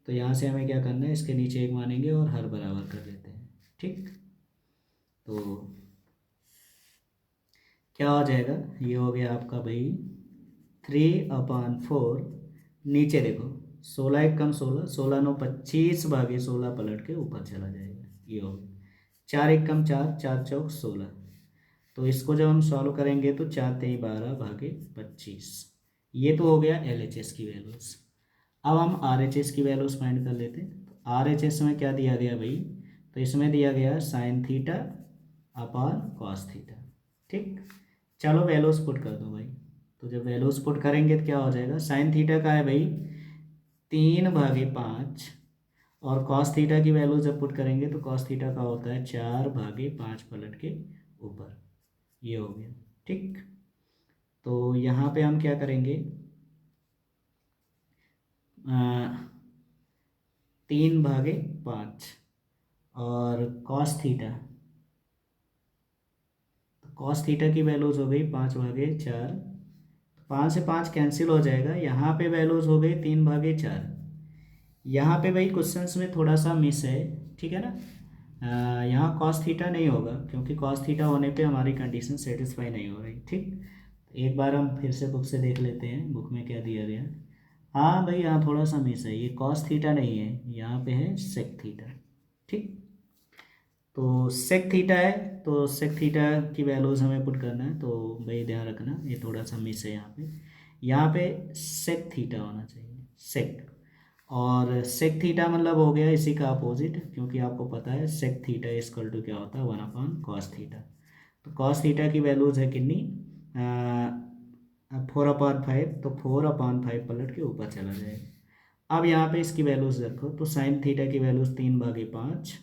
तो यहाँ से हमें क्या करना है, इसके नीचे एक मानेंगे और हर बराबर कर लेते हैं। ठीक, तो क्या हो जाएगा, ये हो गया आपका भाई 3/4, नीचे देखो 16 एक कम 16, 16×9 = 25/16 पलट के ऊपर चला जाएगा, ये हो गया 4 एक कम 4, 4×4 = 16। तो इसको जब हम सॉल्व करेंगे तो 4×3 = 12/25। ये तो हो गया LHS की वैल्यूज़। अब हम RHS की वैल्यूज़ फाइंड कर लेते हैं। तो RHS में क्या दिया गया भाई, तो इसमें दिया गया sine theta upon cos theta. ठीक, चलो वैल्यूज़ पुट कर दो भाई। तो जब वैल्यूज़ पुट करेंगे तो क्या हो जाएगा, साइन थीटा का है भाई 3/5, और कॉस थीटा की वैल्यू जब पुट करेंगे तो कॉस थीटा का होता है 4/5 पलट के ऊपर, ये हो गया। ठीक, तो यहाँ पे हम क्या करेंगे, 3/5 और कॉस थीटा की वैल्यूज हो गई 5/4। 5 से 5 कैंसिल हो जाएगा, यहाँ पे वैल्यूज हो गई 3/4। यहाँ पे भाई क्वेश्चंस में थोड़ा सा मिस है, ठीक है ना। यहाँ कॉस थीटा नहीं होगा, क्योंकि कॉस थीटा होने पे हमारी कंडीशन सेटिस्फाई नहीं हो रही। ठीक, एक बार हम फिर से बुक से देख लेते हैं, बुक में क्या दिया गया। हाँ भाई, यहाँ थोड़ा सा मिस है, ये कॉस थीटा नहीं है, यहाँ पे है सेक थीटा। ठीक, तो सेक थीटा है, तो सेक थीटा की वैल्यूज हमें पुट करना है, तो भाई ध्यान रखना ये थोड़ा सा मिस है यहाँ पे सेक थीटा होना चाहिए, सेक। और सेक थीटा मतलब हो गया इसी का अपोजिट, क्योंकि आपको पता है सेक थीटा इक्वल टू क्या होता है, 1/cos थीटा। तो कॉस थीटा की वैल्यूज है कितनी, 4/5, तो 4/5 पलट के ऊपर चला जाएगा। अब यहाँ पे इसकी वैल्यूज रखो, तो साइन थीटा की वैल्यूज 3/5,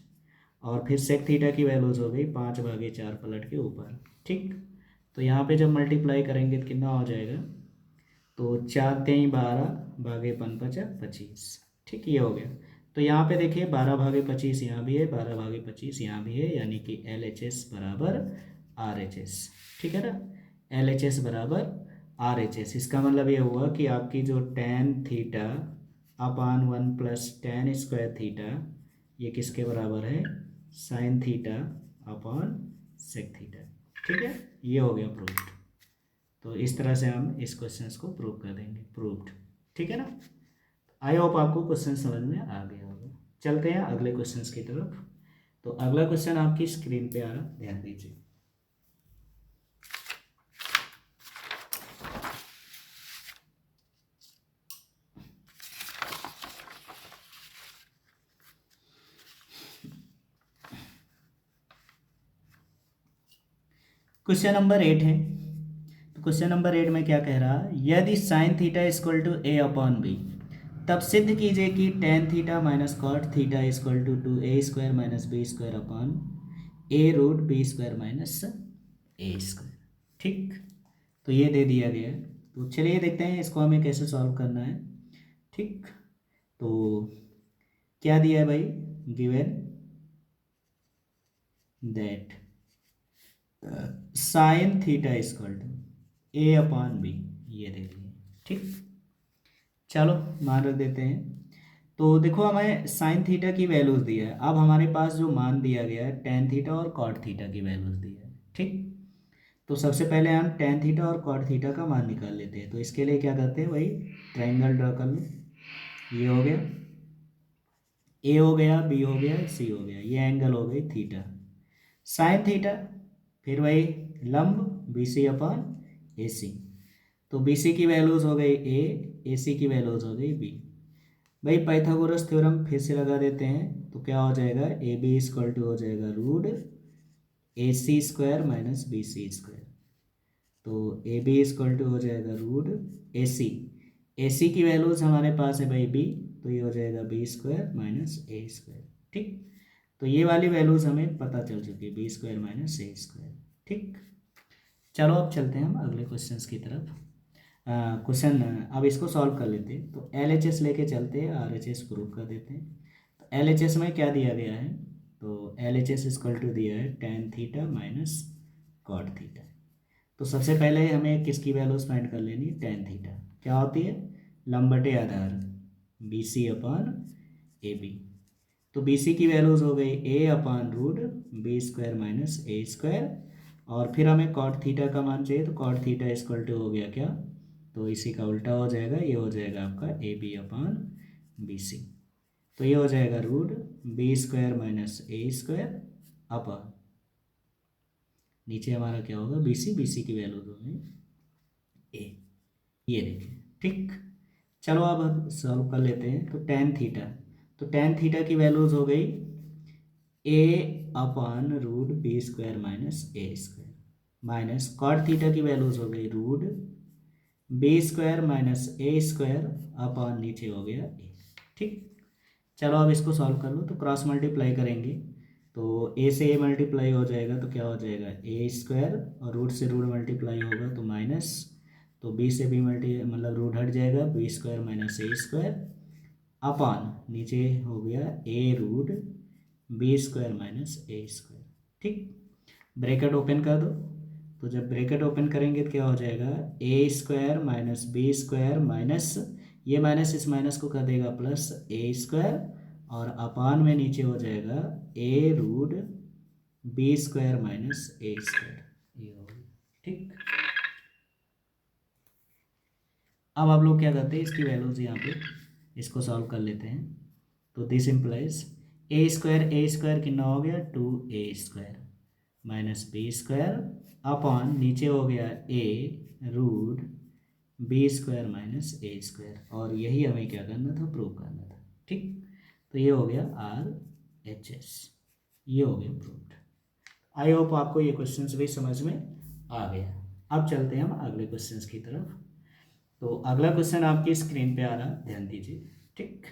और फिर सेक थीटा की वैल्यूज हो गई 5/4 पलट के ऊपर। ठीक, तो यहाँ पे जब मल्टीप्लाई करेंगे तो कितना हो जाएगा, तो 4×3 = 12, 5×5 = 25। ठीक, ये हो गया। तो यहाँ पे देखिए 12/25 यहाँ भी है, 12/25 यहाँ भी है, यानी कि LHS बराबर RHS। ठीक है ना, LHS बराबर RHS। इसका मतलब ये हुआ कि आपकी जो tan theta upon 1 plus tan square theta, ये किसके बराबर है, sine theta upon sec theta. ठीक है, ये हो गया प्रूव्ड। तो इस तरह से हम इस क्वेश्चन को प्रूव कर देंगे, प्रूव्ड। ठीक है ना, आई होप आपको क्वेश्चन समझ में आ गया होगा। चलते हैं अगले क्वेश्चन की तरफ। तो अगला क्वेश्चन आपकी स्क्रीन पे आ रहा, ध्यान दीजिए। क्वेश्चन नंबर 8 है। तो क्वेश्चन नंबर 8 में क्या कह रहा, यदि sign theta equal to A/B, तब सिद्ध कीजिए कि tan theta minus cot theta equal to 2A² minus B² upon A√B² minus A²। ठीक, तो ये दे दिया गया है। तो चलिए देखते हैं इसको हमें कैसे सॉल्व करना है। ठीक, तो क्या दिया है भाई, given that sine theta equal to A/B, ये दे दिए। ठीक, चलो मान रख देते हैं। तो देखो हमें साइन थीटा की वैल्यूज दिया है, अब हमारे पास जो मान दिया गया है टेन थीटा और कॉट थीटा की वैल्यूज दी है। ठीक, तो सबसे पहले हम टेन थीटा और कॉट थीटा का मान निकाल लेते हैं। तो इसके लिए क्या करते हैं भाई, ट्राइंगल ड्रा कर लो। ये हो गया, ए हो गया, बी हो गया, सी हो गया, ये एंगल हो गई थीटा। साइन थीटा, फिर वही लंब BC अपॉन AC। तो BC की वैल्यूज हो गई A, AC की वैल्यूज हो गई B। भाई पाइथागोरस थ्योरम फिर से लगा देते हैं, तो क्या हो जाएगा, AB इक्वल टू हो जाएगा √AC² माइनस BC²। तो AB इक्वल टू हो जाएगा √AC। AC की वैल्यूज हमारे पास है भाई B, तो ये हो जाएगा B² माइनस A²। ठीक, तो ये वाली वैल्यूज़ हमें पता चल चुकी है, B square minus A square. ठीक, चलो अब चलते हैं हम अगले क्वेश्चन की तरफ। क्वेश्चन अब इसको सॉल्व कर लेते हैं। तो एल एच एस लेके चलते हैं, आर एच एस प्रूव कर देते हैं। तो एल एच एस में क्या दिया गया है, तो L H S equal to दिया है tan theta minus cot theta. तो सबसे पहले हमें किसकी वैल्यूज फाइंड कर लेनी है, टेन थीटा क्या होती है, लंबटे आधार B C upon A B. तो बी सी की वैल्यूज हो गई A upon root B square minus A square, और फिर हमें कॉट थीटा का मान चाहिए, तो कॉट थीटा इक्वल टू हो गया क्या, तो इसी का उल्टा हो जाएगा, ये हो जाएगा आपका A B upon B C. तो ये हो जाएगा root B square minus A square upon, नीचे हमारा क्या होगा बी सी की वैल्यू होगी ए, ये देखें। ठीक, चलो अब हम सॉल्व कर लेते हैं। तो टेन थीटा, तो टेन थीटा की वैल्यूज हो गई A upon root B square minus A square, minus cot theta की वैल्यूज हो गई root B square minus A square upon नीचे हो गया ए। ठीक, चलो अब इसको सॉल्व कर लो। तो क्रॉस मल्टीप्लाई करेंगे तो ए से ए मल्टीप्लाई हो जाएगा, तो क्या हो जाएगा ए स्क्वायर, और रूट से रूट मल्टीप्लाई होगा तो माइनस, तो बी से बी मतलब रूट हट जाएगा, B square minus A square upon नीचे हो गया A root B square minus A square. ठीक, ब्रैकेट ओपन कर दो। तो जब ब्रैकेट ओपन करेंगे तो क्या हो जाएगा A square minus B square minus, ये माइनस इस माइनस को कर देगा प्लस ए स्क्वायर, और अपान में नीचे हो जाएगा ए root B square minus A square, ये हो गया। ठीक, अब आप लोग क्या करते हैं, इसकी वैल्यूज यहाँ पे इसको सॉल्व कर लेते हैं। तो दिस इम्प्लाइज ए स्क्वायर कितना हो गया two A square minus B square upon नीचे हो गया A root B square minus A square, और यही हमें क्या करना था, प्रूव करना था। ठीक, तो ये हो गया आर एच एस, ये हो गया प्रूव्ड। आई होप आपको ये क्वेश्चंस भी समझ में आ गया। अब चलते हैं हम अगले क्वेश्चंस की तरफ। तो अगला क्वेश्चन आपकी स्क्रीन पे आ रहा, ध्यान दीजिए। ठीक,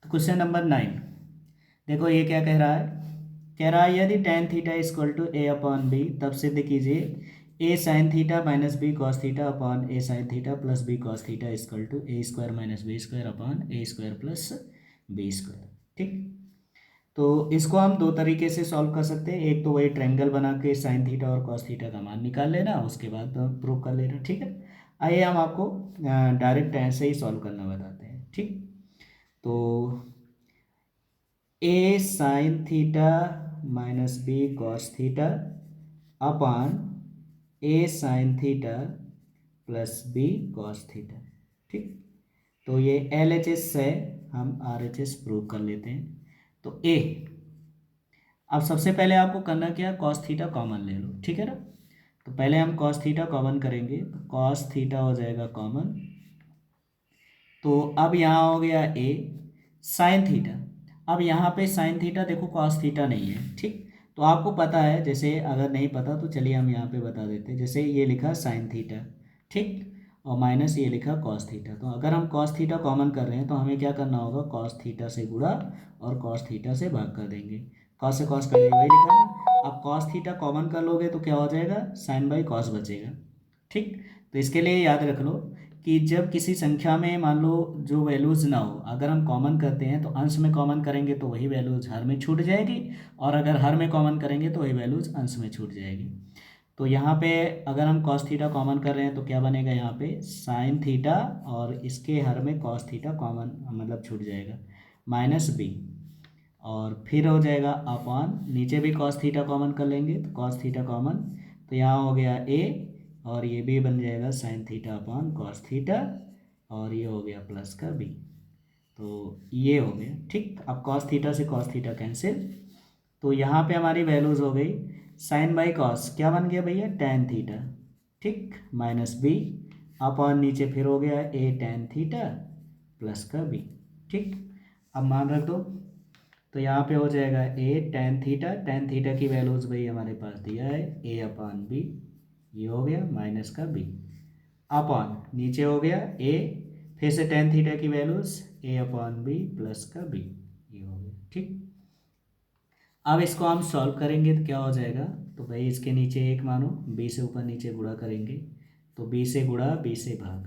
तो क्वेश्चन नंबर 9 देखो, ये क्या कह रहा है, कह रहा है यदि tan theta equal to A upon B, तब सिद्ध कीजिए A sine theta minus B cos theta upon A sine theta plus B cos theta equal to A square minus B square upon A square plus B square. ठीक, तो इसको हम दो तरीके से सॉल्व कर सकते हैं। एक तो वही ट्रायंगल बना के साइन थीटा और कॉस थीटा का मान निकाल लेना, उसके बाद प्रूव कर लेना। ठीक है, आइए हम आपको डायरेक्ट ऐसे ही सॉल्व करना बताते हैं। ठीक, तो A sine theta minus B cos theta upon A sine theta plus B cos theta. ठीक, तो ये एल एच एस है, हम आर एच एस प्रूव कर लेते हैं। तो ए, अब सबसे पहले आपको करना क्या, कॉस थीटा कॉमन ले लो। ठीक है ना, तो पहले हम कॉस थीटा कॉमन करेंगे, तो कॉस थीटा हो जाएगा कॉमन। तो अब यहाँ हो गया ए साइन थीटा, अब यहाँ पे साइन थीटा देखो कॉस थीटा नहीं है। ठीक, तो आपको पता है, जैसे अगर नहीं पता तो चलिए हम यहाँ पे बता देते हैं। जैसे ये लिखा साइन थीटा, ठीक, और माइनस ये लिखा कॉस थीटा। तो अगर हम कॉस थीटा कॉमन कर रहे हैं तो हमें क्या करना होगा, कॉस थीटा से गुणा और कॉस थीटा से भाग कर देंगे। कॉस से कॉस कर देंगे, वही लिखा ना। अब कॉस थीटा कॉमन कर लोगे तो क्या हो जाएगा, साइन बाई कॉस बचेगा। ठीक, तो इसके लिए याद रख लो कि जब किसी संख्या में मान लो जो वैल्यूज ना हो, अगर हम कॉमन करते हैं तो अंश में कॉमन करेंगे तो वही वैल्यूज हर में छूट जाएगी, और अगर हर में कॉमन करेंगे तो वही वैल्यूज अंश में छूट जाएगी। तो यहाँ पे अगर हम कॉस थीटा कॉमन कर रहे हैं तो क्या बनेगा, यहाँ पे साइन थीटा और इसके हर में कॉस थीटा कॉमन मतलब छूट जाएगा माइनस बी, और फिर हो जाएगा अपॉन नीचे भी कॉस थीटा कॉमन कर लेंगे तो कॉस थीटा कॉमन, तो यहाँ हो गया ए, और ये भी बन जाएगा sign theta upon cos theta, और ये हो गया प्लस का बी, तो ये हो गया। ठीक, अब कॉस थीटा से कॉस थीटा कैंसिल, तो यहाँ पे हमारी वैल्यूज हो गई साइन बाई कॉस क्या बन गया भैया, टेन थीटा। ठीक, माइनस बी अपॉन नीचे फिर हो गया ए टेन थीटा प्लस का बी। ठीक, अब मान रख दो, तो यहाँ पे हो जाएगा ए टेन थीटा की वैल्यूज भाई हमारे पास दिया है ए अपॉन बी, ये हो गया माइनस का बी। अपॉन नीचे हो गया ए, फिर से टेन थीटा की values A upon B plus का बी, ये हो गया। ठीक, अब इसको हम सॉल्व करेंगे तो क्या हो जाएगा, तो भाई इसके नीचे एक मानो, बी से ऊपर नीचे गुणा करेंगे तो बी से गुणा बी से भाग,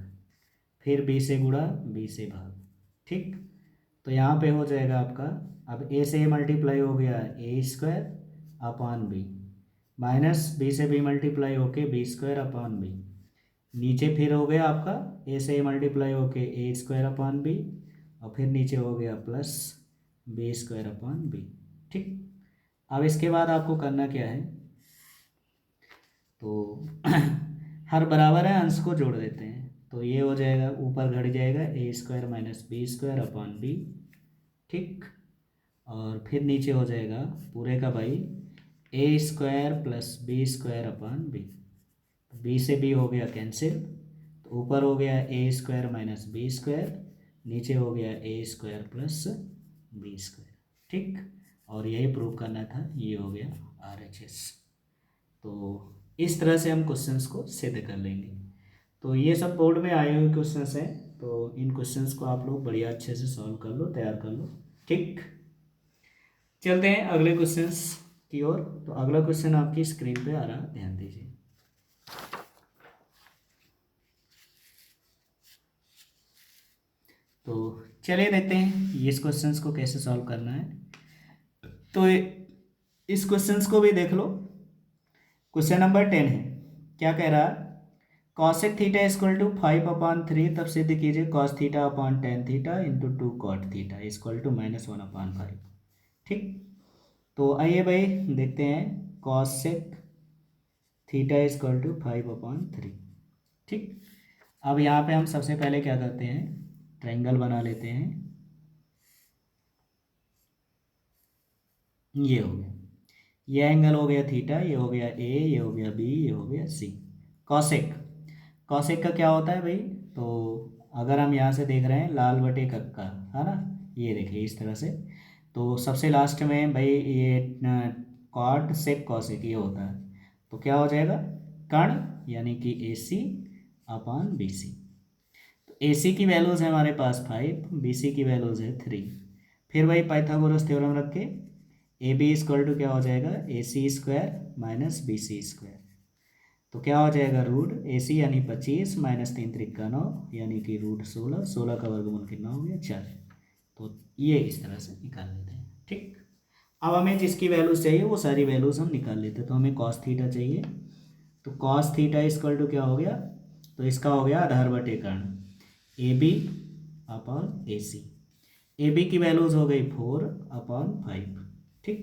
फिर बी से गुणा बी से भाग। ठीक, तो यहाँ पे हो जाएगा आपका, अब ए से ए मल्टीप्लाई हो गया A square upon B, minus B से बी मल्टीप्लाई होके बी स्क्वायर अपॉन बी, नीचे फिर हो गया आपका ए से ए मल्टीप्लाई होके ए स्क्वायर अपॉन बी, और फिर नीचे हो गया plus B square upon B. ठीक, अब इसके बाद आपको करना क्या है, तो हर बराबर है अंश को जोड़ देते हैं, तो ये हो जाएगा ऊपर घट जाएगा A square minus B square upon B. ठीक, और फिर नीचे हो जाएगा पूरे का भाई A square plus B square upon B, B से बी हो गया कैंसिल, तो ऊपर हो गया A square minus B square, नीचे हो गया A square plus B square. ठीक, और यही प्रूव करना था, ये हो गया RHS। तो इस तरह से हम क्वेश्चंस को सिद्ध कर लेंगे। तो ये सब बोर्ड में आए हुए क्वेश्चंस हैं, तो इन क्वेश्चंस को आप लोग बढ़िया अच्छे से सॉल्व कर लो, तैयार कर लो। ठीक, चलते हैं अगले क्वेश्चंस की ओर। तो अगला क्वेश्चन आपकी स्क्रीन पे आ रहा है, ध्यान दीजिए। तो चलिए देखते हैं इस क्वेश्चंस को कैसे सॉल्व करना है। तो इस क्वेश्चंस को भी देख लो। क्वेश्चन नंबर 10 है, क्या कह रहा है, कॉसेक थीटा इक्वल टू 5/3, तब सिद्ध कीजिए cos theta upon tan theta into 2 cot theta equal to -1/5। ठीक, तो आइए भाई देखते हैं कॉसेक थीटा इक्वल टू 5/3। ठीक, अब यहाँ पे हम सबसे पहले क्या करते हैं, ट्रायंगल बना लेते हैं। ये हो गया, ये एंगल हो गया थीटा, ये हो गया ए, ये हो गया बी, ये हो गया सी। कॉसेक, कॉसेक का क्या होता है भाई, तो अगर हम यहाँ से देख रहे हैं लाल बटे कक्का, है ना, ये देखिए इस तरह से, तो सबसे लास्ट में भाई ये कॉट सेक कॉसेक ये होता है, तो क्या हो जाएगा, कर्ण यानी कि AC अपॉन BC। तो AC की वैल्यूज़ है हमारे पास 5, BC की वैल्यूज़ है 3। फिर भाई पाइथागोरस थ्योरम रख के AB इक्वल टू क्या हो जाएगा, AC square minus BC square, तो क्या हो जाएगा रूट AC यानी 25 माइनस 3 त्रिका 9 यानी कि रूट 16, 16 का वर्गमूल कितना हो गया 4। तो ये इस तरह से निकाल लेते हैं। ठीक, अब हमें जिसकी वैल्यूज चाहिए वो सारी वैल्यूज हम निकाल लेते हैं। तो हमें कॉस थीटा चाहिए, तो कॉस थीटा इक्वल टू क्या हो गया, तो इसका हो गया आधार बटे कर्ण AB अपॉन AC। AB की वैल्यूज हो गई 4/5। ठीक,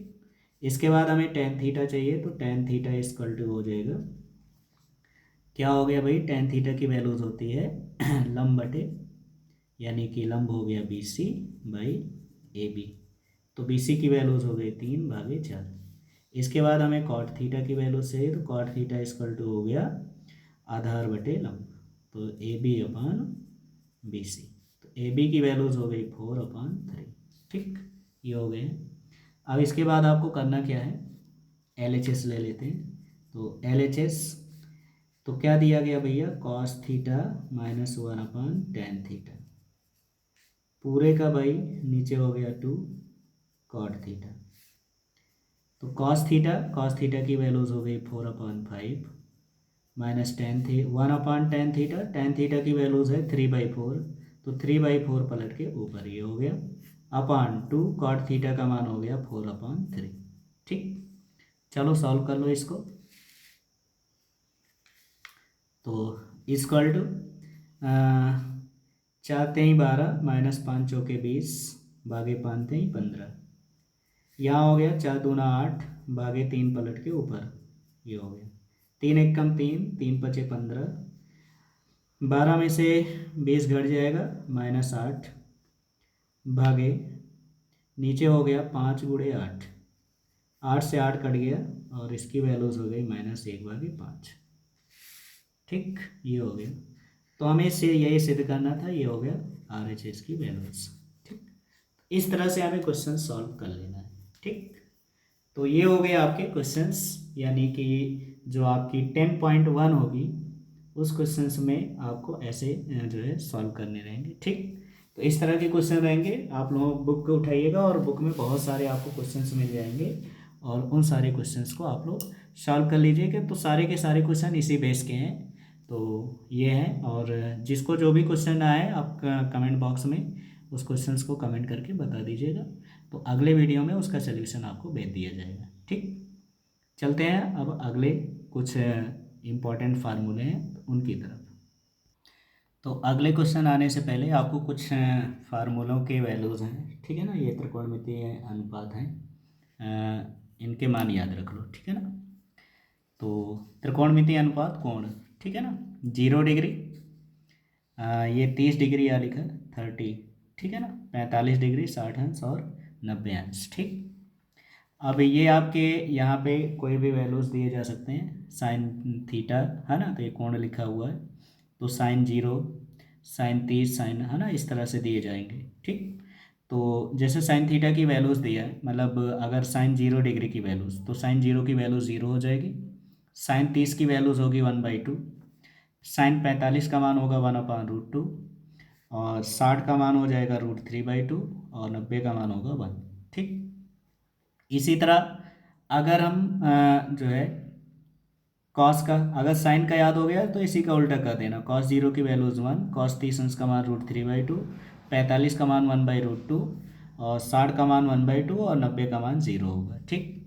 इसके बाद हमें टेन थीटा चाहिए, तो टेन थीटा इक्वल टू हो जाएगा, क्या हो गया भाई, टेन थीटा की वैल्यूज होती है लंब बटे, यानी कि लंब हो गया BC बाई AB, तो BC की वैल्यूज हो गई 3/4। इसके बाद हमें कॉट थीटा की वैल्यूज चाहिए, तो कॉट थीटा इक्वल टू हो गया आधार बटे लंब, तो AB अपॉन BC, तो AB की वैल्यूज हो गई 4/3। ठीक, ये हो गए। अब इसके बाद आपको करना क्या है, LHS ले लेते हैं। तो LHS तो क्या दिया गया भैया, कॉस थीटा -1/tan थीटा, पूरे का भाई नीचे हो गया 2 कॉट थीटा, तो कॉस थीटा की वैल्यूज हो गई 4/5 माइनस टेन थी 1/tan थीटा, टेन थीटा की वैल्यूज है 3/4, तो 3/4 पलट के ऊपर ये हो गया अपॉन 2 कॉट थीटा का मान हो गया 4/3। ठीक, चलो सॉल्व कर लो इसको। तो इक्वल टू 4 तेई 12 माइनस 5 चौके 20 भागे 5 तेई 15, यहाँ हो गया 4 दूना 8 भागे 3 पलट के ऊपर, ये हो गया 3 एकम 3, 3 पचे 15, 12 में से 20 घट जाएगा -8 भागे नीचे हो गया 5 गुणे 8, 8 से 8 कट गया और इसकी वैल्यूज हो गई -1/5। ठीक, ये हो गया, तो हमें इससे यही सिद्ध करना था, ये हो गया RHS की वैल्यूज। ठीक, इस तरह से हमें क्वेश्चन सॉल्व कर लेना है। ठीक, तो ये हो गए आपके क्वेश्चंस, यानी कि जो आपकी 10.1 होगी उस क्वेश्चंस में आपको ऐसे जो है सॉल्व करने रहेंगे। ठीक, तो इस तरह के क्वेश्चन रहेंगे। आप लोग बुक को उठाइएगा और बुक में बहुत सारे आपको क्वेश्चंस मिल जाएंगे और उन सारे क्वेश्चंस को आप लोग सॉल्व कर लीजिएगा। तो सारे के सारे क्वेश्चन इसी बेस के हैं। तो ये है, और जिसको जो भी क्वेश्चन आए आप कमेंट बॉक्स में उस क्वेश्चंस को कमेंट करके बता दीजिएगा। तो अगले वीडियो में उसका सल्यूशन आपको भेज दिया जाएगा। ठीक, चलते हैं अब अगले कुछ इम्पॉर्टेंट फार्मूले हैं उनकी तरफ। तो अगले क्वेश्चन आने से पहले आपको कुछ फार्मूलों के वैल्यूज़ हैं, ठीक है ना। ये त्रिकोणमितीय अनुपात हैं, इनके मान याद रख लो, ठीक है ना। तो त्रिकोणमितीय अनुपात कोण, ठीक है ना, 0 डिग्री, ये 30 डिग्री या लिखा 30, ठीक है ना, 45 डिग्री 60 अंश और 90 अंश। ठीक, अब ये आपके यहाँ पे कोई भी वैल्यूज़ दिए जा सकते हैं। साइन थीटा है ना, तो ये कोण लिखा हुआ है, तो साइन 0, साइन 30, साइन, है ना, इस तरह से दिए जाएंगे। ठीक, तो जैसे साइन थीटा की वैल्यूज़ दिया है, मतलब अगर साइन 0 डिग्री की वैल्यूज़, तो साइन 0 की वैल्यू 0 हो जाएगी। साइन 30 की वैल्यूज़ होगी 1/2, साइन 45 का मान होगा 1/√2, और 60 का मान हो जाएगा √3/2, और 90 का मान होगा 1। ठीक, इसी तरह अगर हम जो है कॉस का, अगर साइन का याद हो गया तो इसी का उल्टा कर देना। कॉस 0 की वैल्यूज़ 1, कॉस 30 अंश का मान √3/2, 45 का मान 1/√2, और 60 का मान 1/2, और 90 का मान 0 होगा। ठीक,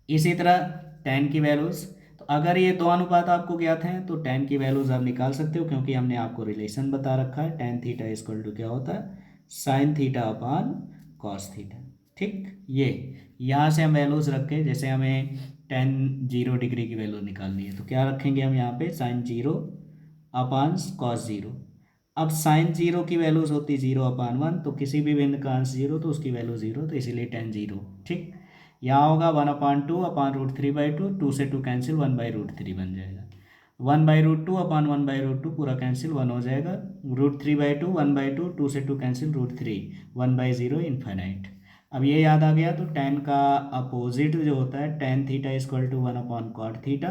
इसी तरह tan की वैल्यूज़, तो अगर ये दो अनुपात आपको ज्ञात हैं तो tan की वैल्यूज़ आप निकाल सकते हो, क्योंकि हमने आपको रिलेशन बता रखा है। tan थीटा इक्वल टू क्या होता है, sine theta upon cos theta. ठीक, ये यहाँ से हम वैल्यूज़ रख के, जैसे हमें tan 0 डिग्री की वैल्यू निकालनी है, तो क्या रखेंगे हम यहाँ पे, साइन 0 अपान कॉस 0। अब साइन 0 की वैल्यूज़ होती 0/1, तो किसी भी बिंदु का अंश 0 तो उसकी वैल्यू 0, तो इसीलिए tan 0। ठीक, यहाँ होगा 1/2 अपान √3/2, 2 से 2 कैंसिल, 1/√3 बन जाएगा। 1/√2 अपान 1/√2 पूरा कैंसिल, 1 हो जाएगा। √3/2, 1/2, 2 से 2 कैंसिल, √3, 1/0 इन्फाइनाइट। अब ये याद आ गया, तो tan का अपोजिट जो होता है tan theta equal to 1/cot theta.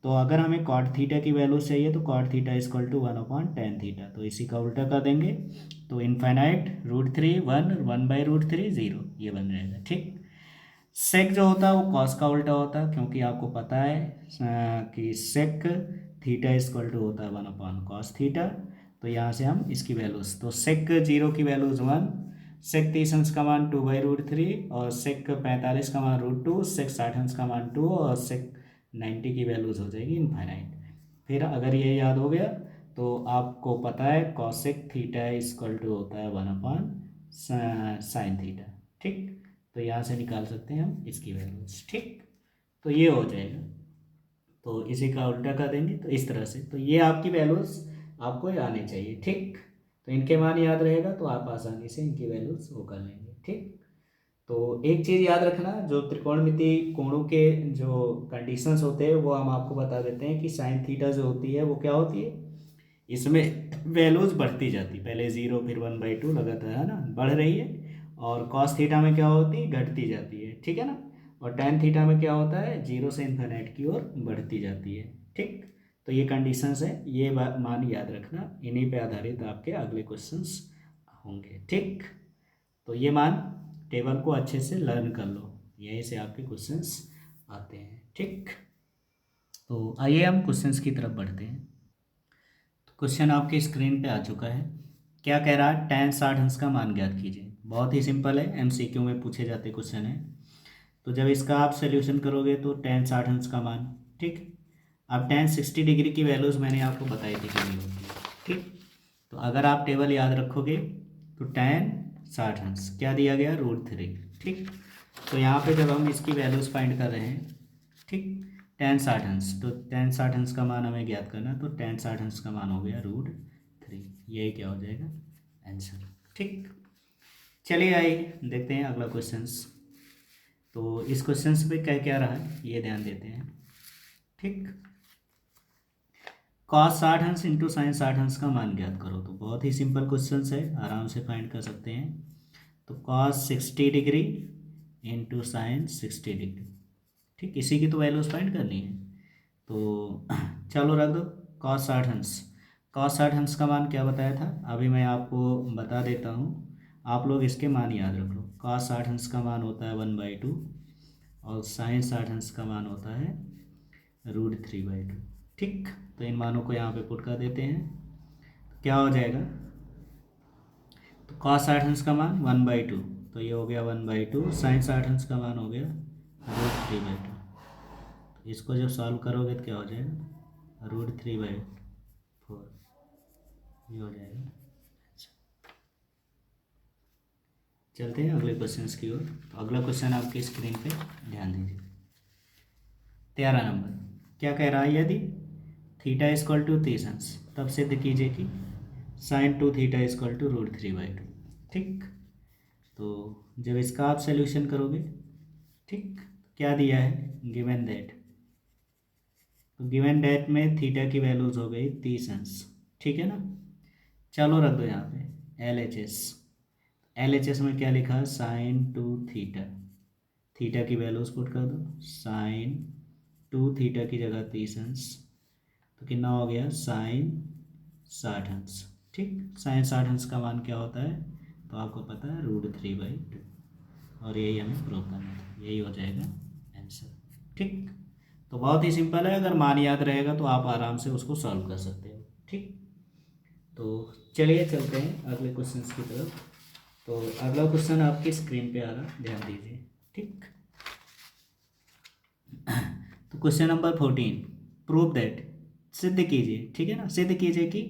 तो अगर हमें cot थीटा की वैल्यू चाहिए तो cot theta equal to 1/tan theta, तो इसी का उल्टा कर देंगे, तो इन्फाइनाइट, √3, 1, 1/√3, 0, ये बन जाएगा। ठीक, सेक जो होता है वो कॉस का उल्टा होता है, क्योंकि आपको पता है कि सेक थीटा इक्वल टू होता है 1/cos थीटा। तो यहाँ से हम इसकी वैल्यूज, तो सेक 0 की वैल्यूज 1, सेक 30 अंश का मान 2/√3, और सेक 45 का मान √2, सेक 60 अंश का मान 2, और सेक 90 की वैल्यूज हो जाएगी इनफाइनाइट। फिर अगर ये याद हो गया तो आपको पता है कॉसेक थीटा इक्वल टू होता है 1/sin थीटा। ठीक, तो यहाँ से निकाल सकते हैं हम इसकी वैल्यूज। ठीक, तो ये हो जाएगा, तो इसी का उल्टा कर देंगे, तो इस तरह से, तो ये आपकी वैल्यूज आपको आने चाहिए। ठीक, तो इनके मान याद रहेगा तो आप आसानी से इनकी वैल्यूज वो कर लेंगे। ठीक, तो एक चीज़ याद रखना, जो त्रिकोणमिति कोणों के जो कंडीशंस होते हैं वो हम आपको बता देते हैं कि साइन थीटा जो होती है वो क्या होती है, इसमें वैल्यूज बढ़ती जाती, पहले 0 फिर 1/2 लगातार, है ना, बढ़ रही है। और कॉस थीटा में क्या होती है, घटती जाती है, ठीक है ना। और tan थीटा में क्या होता है, 0 से इन्फिनिटी की ओर बढ़ती जाती है। ठीक, तो ये कंडीशंस है, ये मान याद रखना, इन्हीं पे आधारित आपके अगले क्वेश्चंस होंगे। ठीक, तो ये मान टेबल को अच्छे से लर्न कर लो, यहीं से आपके क्वेश्चंस आते हैं। ठीक, तो आइए हम क्वेश्चंस की तरफ बढ़ते हैं। तो क्वेश्चन आपके स्क्रीन पे आ चुका है। क्या कह रहा है, tan 60 अंश का मान ज्ञात कीजिए। बहुत ही सिंपल है, एमसीक्यू में पूछे जाते क्वेश्चन है। तो जब इसका आप सोल्यूशन करोगे तो tan 60 अंश का मान, ठीक। अब tan 60 डिग्री की वैल्यूज़ मैंने आपको बताई थी कितनी होती है, ठीक। तो अगर आप टेबल याद रखोगे तो tan 60 अंश क्या दिया गया, √3, ठीक। तो यहाँ पे जब हम इसकी वैल्यूज़ फाइंड कर रहे हैं, ठीक, tan 60 अंश, तो tan 60 अंश का मान हमें ज्ञात करना, तो tan 60 अंश का मान हो गया √3, यही क्या हो जाएगा आंसर। ठीक, चलिए आइए देखते हैं अगला क्वेश्चंस। तो इस क्वेश्चंस पे क्या क्या रहा है ये ध्यान देते हैं। ठीक, cos 60 अंश इंटू साइन 60 अंश का मान ज्ञात करो। तो बहुत ही सिंपल क्वेश्चंस है, आराम से फाइंड कर सकते हैं। तो cos 60 degree into sine 60 degree, ठीक, इसी की तो वैल्यूज फाइंड करनी है। तो चलो रख दो, कॉस 60 अंश। कॉस 60 अंश का मान क्या बताया था, अभी मैं आपको बता देता हूँ, आप लोग इसके मान याद रख लो। कॉस 60 अंश का मान होता है 1/2 और साइन 60 अंश का मान होता है √3/2। ठीक, तो इन मानों को यहाँ पे पुट कर देते हैं, तो क्या हो जाएगा, तो कॉस 60 अंश का मान 1/2, तो ये हो गया 1/2, साइन 60 अंश का मान हो गया √3/2। तो इसको जब सॉल्व करोगे तो क्या हो जाएगा, √3/4, ये हो जाएगा। चलते हैं अगले क्वेश्चन की ओर। तो अगला क्वेश्चन आपकी स्क्रीन पे ध्यान दीजिए। 13 नंबर क्या कह रहा है, यदि थीटा इक्वल टू 30 अंश, तब सिद्ध कीजिए कि साइन 2 थीटा इक्वल टू √3/2। ठीक, तो जब इसका आप सोल्यूशन करोगे, ठीक, क्या दिया है, गिवन दैट, तो गिवन दैट में थीटा की वैल्यूज हो गई 30 अंश। ठीक है ना, चलो रख दो यहाँ पे LHS में क्या लिखा है, साइन 2 थीटा, थीटा की वैल्यूज पुट कर दो, साइन 2 थीटा की जगह 30 अंश, तो कितना हो गया, साइन 60 अंश। ठीक, साइन 60 अंश का मान क्या होता है, तो आपको पता है √3/2, और यही हमें प्रूव करना था, यही हो जाएगा आंसर। ठीक, तो बहुत ही सिंपल है, अगर मान याद रहेगा तो आप आराम से उसको सॉल्व कर सकते हो। ठीक, तो चलिए चलते हैं अगले क्वेश्चन की तरफ। तो अगला क्वेश्चन आपकी स्क्रीन पे आ रहा, ध्यान दीजिए। ठीक, तो क्वेश्चन नंबर 14, प्रूव दैट, सिद्ध कीजिए, ठीक है ना, सिद्ध कीजिए कि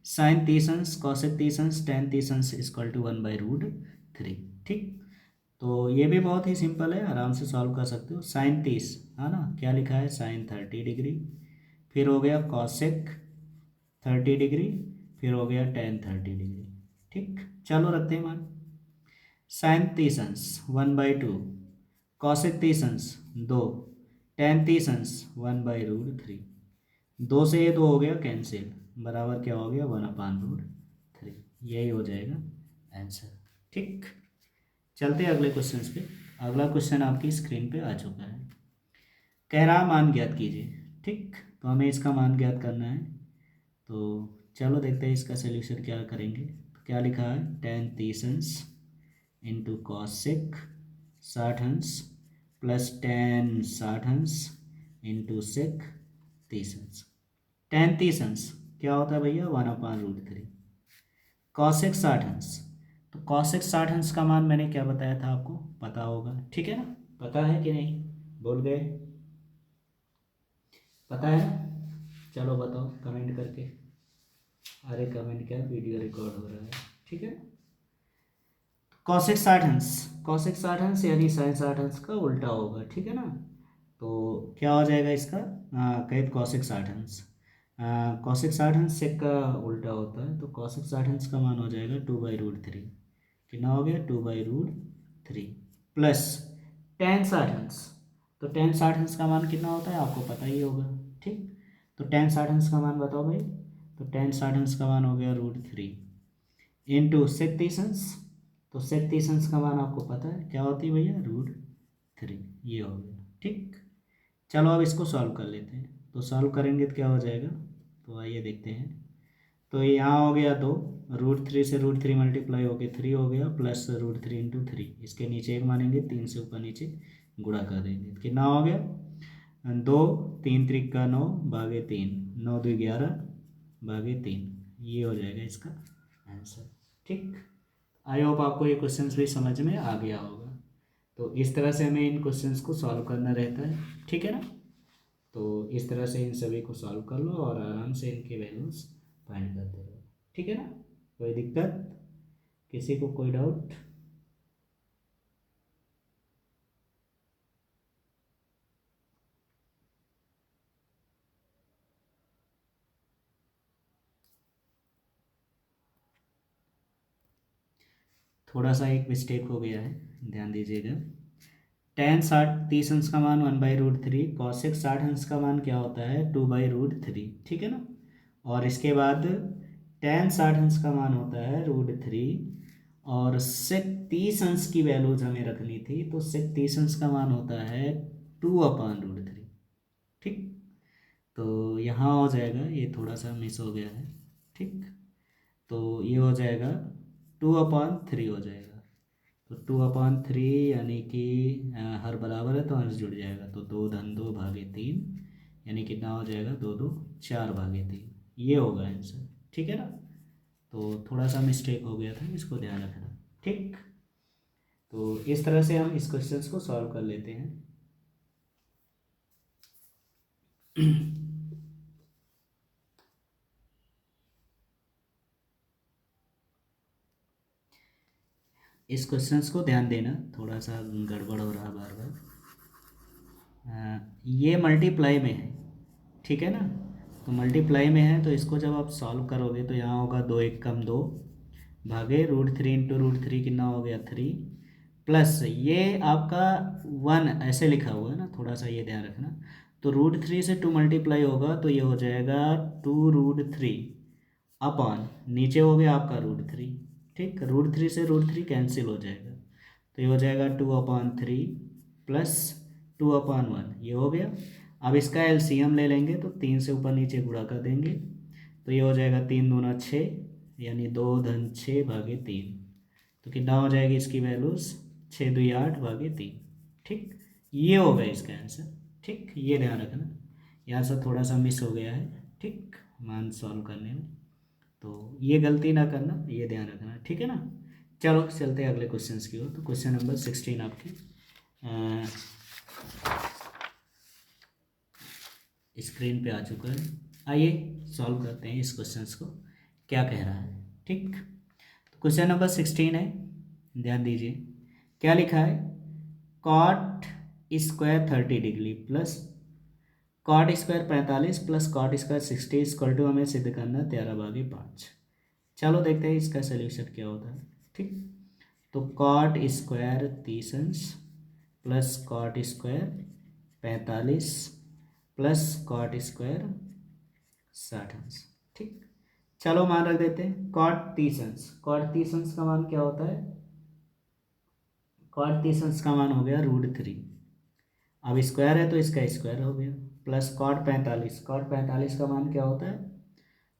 साइन 30 अंश, कॉसेक 30 अंश, टेन 30 अंश इक्वल टू 1/√3। ठीक, तो ये भी बहुत ही सिंपल है, आराम से सॉल्व कर सकते हो। साइन 30 है ना, क्या लिखा है, साइन 30 डिग्री, फिर हो गया कॉसेक 30 डिग्री, फिर हो गया टेन 30 डिग्री। ठीक, चलो रखते हैं मान। साइन 30 अंश 1/2, कॉसेक 30 अंश 2, टेन 30 अंश 1/√3। 2 से ये 2 हो गया कैंसिल, बराबर क्या हो गया, 1/√3। यही हो जाएगा आंसर। ठीक, चलते हैं अगले क्वेश्चन पे। अगला क्वेश्चन आपकी स्क्रीन पे आ चुका है, कह रहा मान ज्ञात कीजिए। ठीक, तो हमें इसका मान ज्ञात करना है, तो चलो देखते हैं इसका सोल्यूशन क्या करेंगे। तो क्या लिखा है, टेन 30 अंश इंटू कॉसेक 60 अंश प्लस टेन 60 अंश इंटू सेक 30 अंश। टेन 30 अंश क्या होता है भैया, 1/√3। कॉसेक 60 अंश, तो कॉसेक 60 अंश का मान मैंने क्या बताया था, आपको पता होगा। ठीक है ना, पता है कि नहीं, बोल गए, पता है ना, चलो बताओ कमेंट करके। अरे कमेंट क्या, वीडियो रिकॉर्ड हो रहा है। ठीक है, कॉसेक 60 अंश, कॉसेक 60 अंश यानी साइन 60 अंश का उल्टा होगा। ठीक है ना, तो क्या हो जाएगा इसका, कैद कॉसेक 60 अंश, कॉसेक 60 अंश सेक का उल्टा होता है, तो कॉसेक 60 अंश का मान हो जाएगा 2/√3। कितना हो गया, 2/√3 प्लस टेन 60 अंश, तो टेन 60 अंश का मान कितना होता है आपको पता ही होगा। ठीक, तो टेन 60 अंश का मान बताओ भाई, तो टेन 60 अंश का मान हो गया √3 इंटू सेक 30 अंश, तो सेक 30 अंश का मान आपको पता है क्या होती है भैया, √3। ये हो गया। ठीक, चलो अब इसको सॉल्व कर लेते हैं, तो सॉल्व करेंगे तो क्या हो जाएगा, तो आइए देखते हैं। तो यहाँ हो गया 2, √3 से √3 मल्टीप्लाई होके 3 हो गया, प्लस √3 इंटू 3, इसके नीचे एक मानेंगे, 3 से ऊपर नीचे गुणा कर देंगे, कितना हो गया, 2 3 त्रिक का 9 भागे 3, 9 2 11 भागे 3, ये हो जाएगा इसका आंसर। ठीक, आई होप आपको ये क्वेश्चंस भी समझ में आ गया होगा। तो इस तरह से हमें इन क्वेश्चंस को सॉल्व करना रहता है। ठीक है ना, तो इस तरह से इन सभी को सॉल्व कर लो और आराम से इनके वैल्यूज फाइंड करते रहो। ठीक है ना, कोई दिक्कत, किसी को कोई डाउट? थोड़ा सा एक मिस्टेक हो गया है, ध्यान दीजिएगा। टेन 30 अंश का मान 1/√3, कॉसेक 60 अंश का मान क्या होता है, 2/√3। ठीक है ना, और इसके बाद टेन 60 अंश का मान होता है √3, और सेक 30 अंश की वैल्यूज हमें रखनी थी, तो सेक 30 अंश का मान होता है 2/√3। ठीक, तो यहाँ हो जाएगा, ये थोड़ा सा मिस हो गया है, ठीक। तो ये हो जाएगा 2/3 हो जाएगा। तो 2/3 यानी कि हर बराबर है तो अंश जुड़ जाएगा, तो 2 धन 2 भागे 3, यानी कितना हो जाएगा 2 2 4/3, ये होगा आंसर, ठीक है ना। तो थोड़ा सा मिस्टेक हो गया था, इसको ध्यान रखना, ठीक। तो इस तरह से हम इस क्वेश्चन को सॉल्व कर लेते हैं। इस क्वेश्चंस को ध्यान देना, थोड़ा सा गड़बड़ हो रहा बार बार। ये मल्टीप्लाई में है, ठीक है ना। तो मल्टीप्लाई में है, तो इसको जब आप सॉल्व करोगे तो यहाँ होगा 2 1 कम 2 भागे √3 इंटू √3 कितना हो गया 3, प्लस ये आपका 1 ऐसे लिखा हुआ है ना, थोड़ा सा ये ध्यान रखना। तो √3 से 2 मल्टीप्लाई होगा तो ये हो जाएगा 2√3 अपॉन, नीचे हो गया आपका √3, ठीक। √3 से √3 कैंसिल हो जाएगा, तो ये हो जाएगा 2/3 प्लस 2/1, ये हो गया। अब इसका एलसीएम ले लेंगे तो 3 से ऊपर नीचे गुणा कर देंगे, तो ये हो जाएगा 3 दूना 6, यानी 2 धन 6/3। तो कितना हो जाएगी इसकी वैल्यूज़, 6 2 8/3, ठीक। ये होगा इसका आंसर, ठीक। ये ध्यान रखना, यहाँ से थोड़ा सा मिस हो गया है, ठीक, मान सॉल्व करने में। तो ये गलती ना करना, ये ध्यान रखना, ठीक है ना। चलो चलते हैं अगले क्वेश्चन की ओर। तो क्वेश्चन नंबर 16 आपकी स्क्रीन पे आ चुका है। आइए सॉल्व करते हैं इस क्वेश्चन को, क्या कह रहा है, ठीक। तो क्वेश्चन नंबर 16 है, ध्यान दीजिए क्या लिखा है। Cot square 30 degree plus cot square 45 plus cot square 60 equal to हमें सिद्ध करना 13/5। चलो देखते हैं इसका सोल्यूशन क्या होता है, ठीक। तो कॉट स्क्वायर 30 अंश plus cot square 45 plus cot square 60 अंश, ठीक। चलो मान रख देते हैं कॉट 30 अंश। कॉट 30 अंश का मान क्या होता है, कॉट 30 अंश का मान हो गया √3। अब स्क्वायर है तो इसका स्क्वायर हो गया, प्लस कॉट 45, कॉट 45 का मान क्या होता है,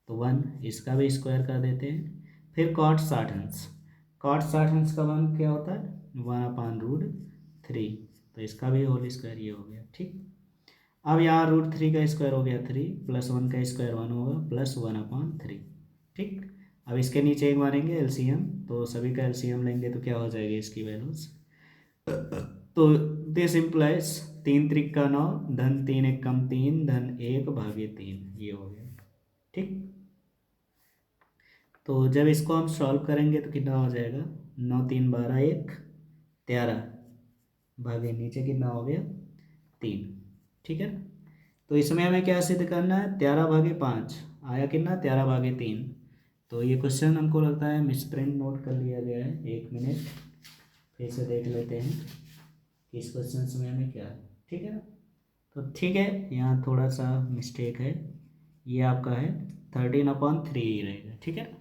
तो 1, इसका भी स्क्वायर कर देते हैं। फिर कॉट 60 अंश, कॉट 60 अंश का मान क्या होता है 1/√3, तो इसका भी होल स्क्वायर, ये हो गया, ठीक। अब यहाँ √3 का स्क्वायर हो गया 3, प्लस 1 का स्क्वायर 1 होगा, प्लस 1/3, ठीक। अब इसके नीचे एक मारेंगे एलसीएम, तो सभी का एलसीएम लेंगे तो क्या हो जाएगी इसकी वैल्यूज। तो दिस इम्प्लाइज 3 3 का 9 धन 3 1 कम 3 धन 1/3, ये हो गया, ठीक। तो जब इसको हम सॉल्व करेंगे तो कितना हो जाएगा, 9 3 12 1 13 भागे नीचे कितना हो गया 3, ठीक है ना। तो इसमें हमें क्या सिद्ध करना है, 13/5 आया कितना 13/3। तो ये क्वेश्चन हमको लगता है मिसप्रिंट नोट कर लिया गया है, 1 मिनट फिर से देख लेते हैं कि इस क्वेश्चन में हमें क्या है, ठीक है ना। तो ठीक है, यहाँ थोड़ा सा मिस्टेक है, ये आपका है 13/3 ही रहेगा, ठीक है ना।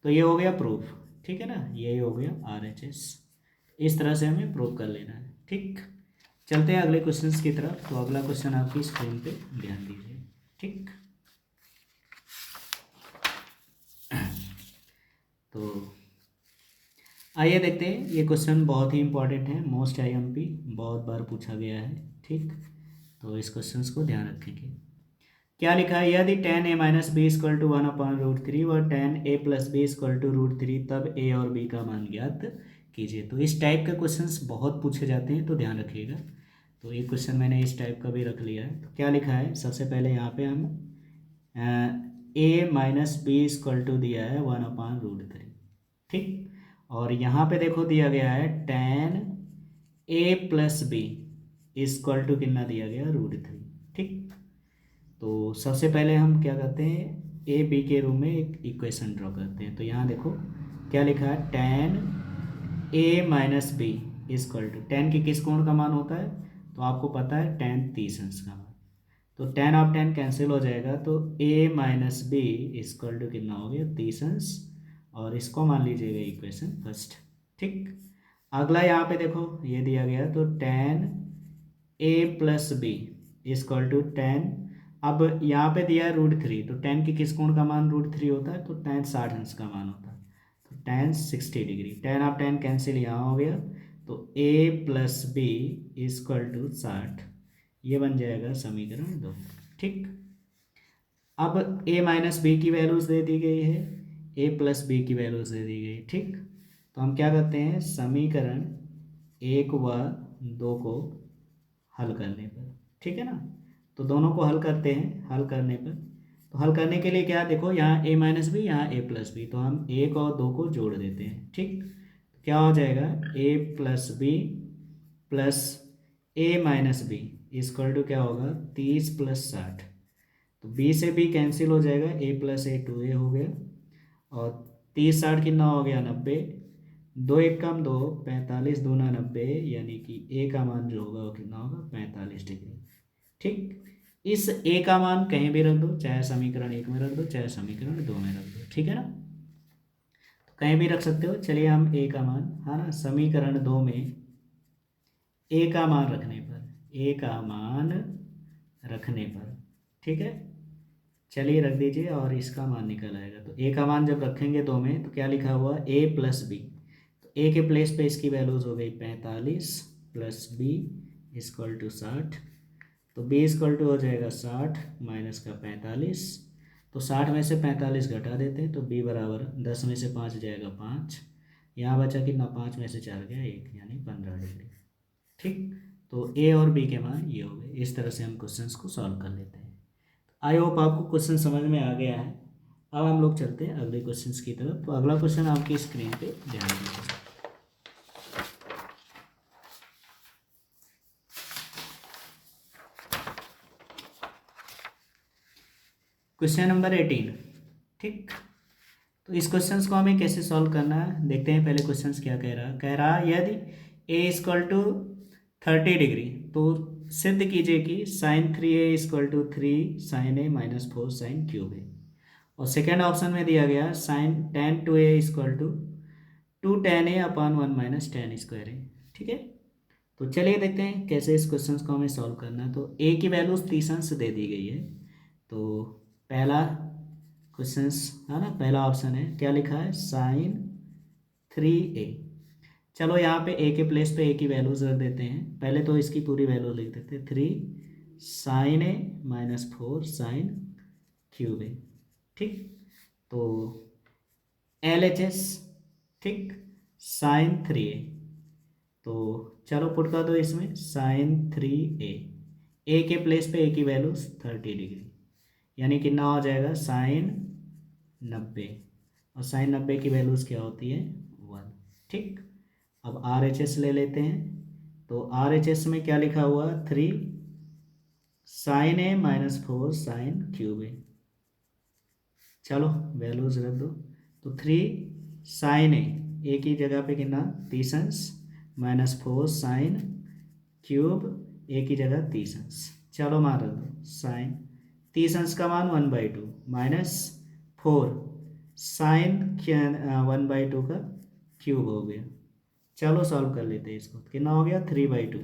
तो ये हो गया प्रूफ, ठीक है ना, यही हो गया RHS। इस तरह से हमें प्रूव कर लेना है, ठीक। चलते हैं अगले क्वेश्चंस की तरफ। तो अगला क्वेश्चन आपकी स्क्रीन पे ध्यान दीजिए, ठीक। तो आइए देखते हैं, ये क्वेश्चन बहुत ही इंपॉर्टेंट है, मोस्ट IMP, बहुत बार पूछा गया है, ठीक। तो इस क्वेश्चन को ध्यान रखेंगे। क्या लिखा है, यदि tan a - b = 1/√3 और tan a + b = √3 तब a और b का मान ज्ञात कीजिए। तो इस टाइप के क्वेश्चंस बहुत पूछे जाते हैं, तो ध्यान रखिएगा। तो एक क्वेश्चन मैंने इस टाइप का भी रख लिया है। तो क्या लिखा है, सबसे पहले यहाँ पे हम a - b = दिया है 1/√3, ठीक। और यहाँ पे देखो दिया गया है tan a + b = कितना दिया गया √3, ठीक। तो सबसे पहले हम क्या करते हैं, ए बी के रूम में एक इक्वेशन ड्रॉ करते हैं। तो यहाँ देखो क्या लिखा है, tan a - b = tan की किस कोण का मान होता है, तो आपको पता है tan 30 अंश का मान। तो tan ऑफ tan कैंसिल हो जाएगा, तो a - b = कितना हो गया 30 अंश, और इसको मान लीजिएगा इक्वेशन फर्स्ट, ठीक। अगला यहाँ पे देखो ये दिया गया, तो tan a + b = tan अब यहाँ पे दिया है √3, तो tan के किस कोण का मान √3 होता है, तो tan 60 अंश का मान होता है, तो tan 60 डिग्री। tan आप tan कैंसिल यहाँ हो गया, तो a + b = 60, ये बन जाएगा समीकरण 2। ठीक, अब a - b की वैल्यूज दे दी गई है, a + b की वैल्यूज दे दी गई। ठीक, तो हम क्या करते हैं, समीकरण 1 व 2 को हल करने पर, ठीक है ना, तो दोनों को हल करते हैं। हल करने पर, तो हल करने के लिए क्या, देखो यहाँ a - b, यहाँ a + b, तो हम 1 और 2 को जोड़ देते हैं। ठीक, तो क्या हो जाएगा, a + b plus a - b = क्या होगा, 30 + 60, तो b से b कैंसिल हो जाएगा, a + a 2a हो गया, और 30 60 कितना हो गया, 90, 2 1 कम 2, 45 दूना 90, यानी कि a का मान जो होगा वो कितना होगा, 45 डिग्री। ठीक, इस a का मान कहीं भी रख दो, चाहे समीकरण 1 में रख दो, चाहे समीकरण 2 में रख दो, ठीक है ना, तो कहीं भी रख सकते हो। चलिए हम a का मान, है ना, समीकरण 2 में a का मान रखने पर, a का मान रखने पर, ठीक है, चलिए रख दीजिए और इसका मान निकल आएगा। तो a का मान जब रखेंगे 2 में, तो क्या लिखा हुआ, a + b, तो a के प्लेस पे इसकी वैल्यूज हो गई 45 + b = 60, तो b = हो जाएगा 60 माइनस का 45, तो 60 में से 45 घटा देते हैं, तो b बराबर 10 में से 5 जाएगा 5, यहाँ बचा कितना, 5 में से 4 गया 1, यानी 15 डिग्री। ठीक, तो a और b के मान ये हो गए। इस तरह से हम क्वेश्चंस को सॉल्व कर लेते हैं। आई होप आपको क्वेश्चन समझ में आ गया है। अब हम लोग चलते हैं अगले क्वेश्चंस की तरफ। तो अगला क्वेश्चन आपकी स्क्रीन पे ध्यान दीजिए। Question number 18। ठीक, तो इस क्वेश्चंस को हमें कैसे सॉल्व करना है, देखते हैं। पहले क्वेश्चंस क्या कह रहा है यदि a = 30 डिग्री, तो सिद्ध कीजिए कि sin 3a = 3 sin a - 4 sin cube a। और सेकेंड ऑप्शन में दिया गया tan 2a = 2 tan a / 1 - tan square a। ठीक है, तो चलिए देखते हैं कैसे इस क्वेश्चन को हमें सॉल्व करना है। तो a की वैल्यूज 30 अंश दे दी गई है, तो पहला क्वेश्चन है ना, पहला ऑप्शन है, क्या लिखा है, sin 3a। चलो यहाँ पे a के प्लेस पे a की वैल्यूज रख देते हैं। पहले तो इसकी पूरी वैल्यू लिख देते हैं, 3 sin a - 4 sin cube a। ठीक, तो LHS, ठीक, sin 3a, तो चलो पुट कर दो इसमें sin 3a, a के प्लेस पे a की वैल्यूज 30 डिग्री, यानी कितना हो जाएगा, sin 90, और sin 90 की वैल्यूज क्या होती है, 1। ठीक, अब RHS ले लेते हैं। तो RHS में क्या लिखा हुआ, 3 sin a - 4 sin cube a। चलो वैल्यूज रख दो, तो 3 sin a की जगह पे कितना, 30 अंश, -4 sin क्यूब a की जगह 30 अंश। चलो मान रख दो, sin 30 अंश का मान 1/2 -4 sin 1/2 का क्यूब हो गया। चलो सॉल्व कर लेते हैं इसको, कितना हो गया, 3/2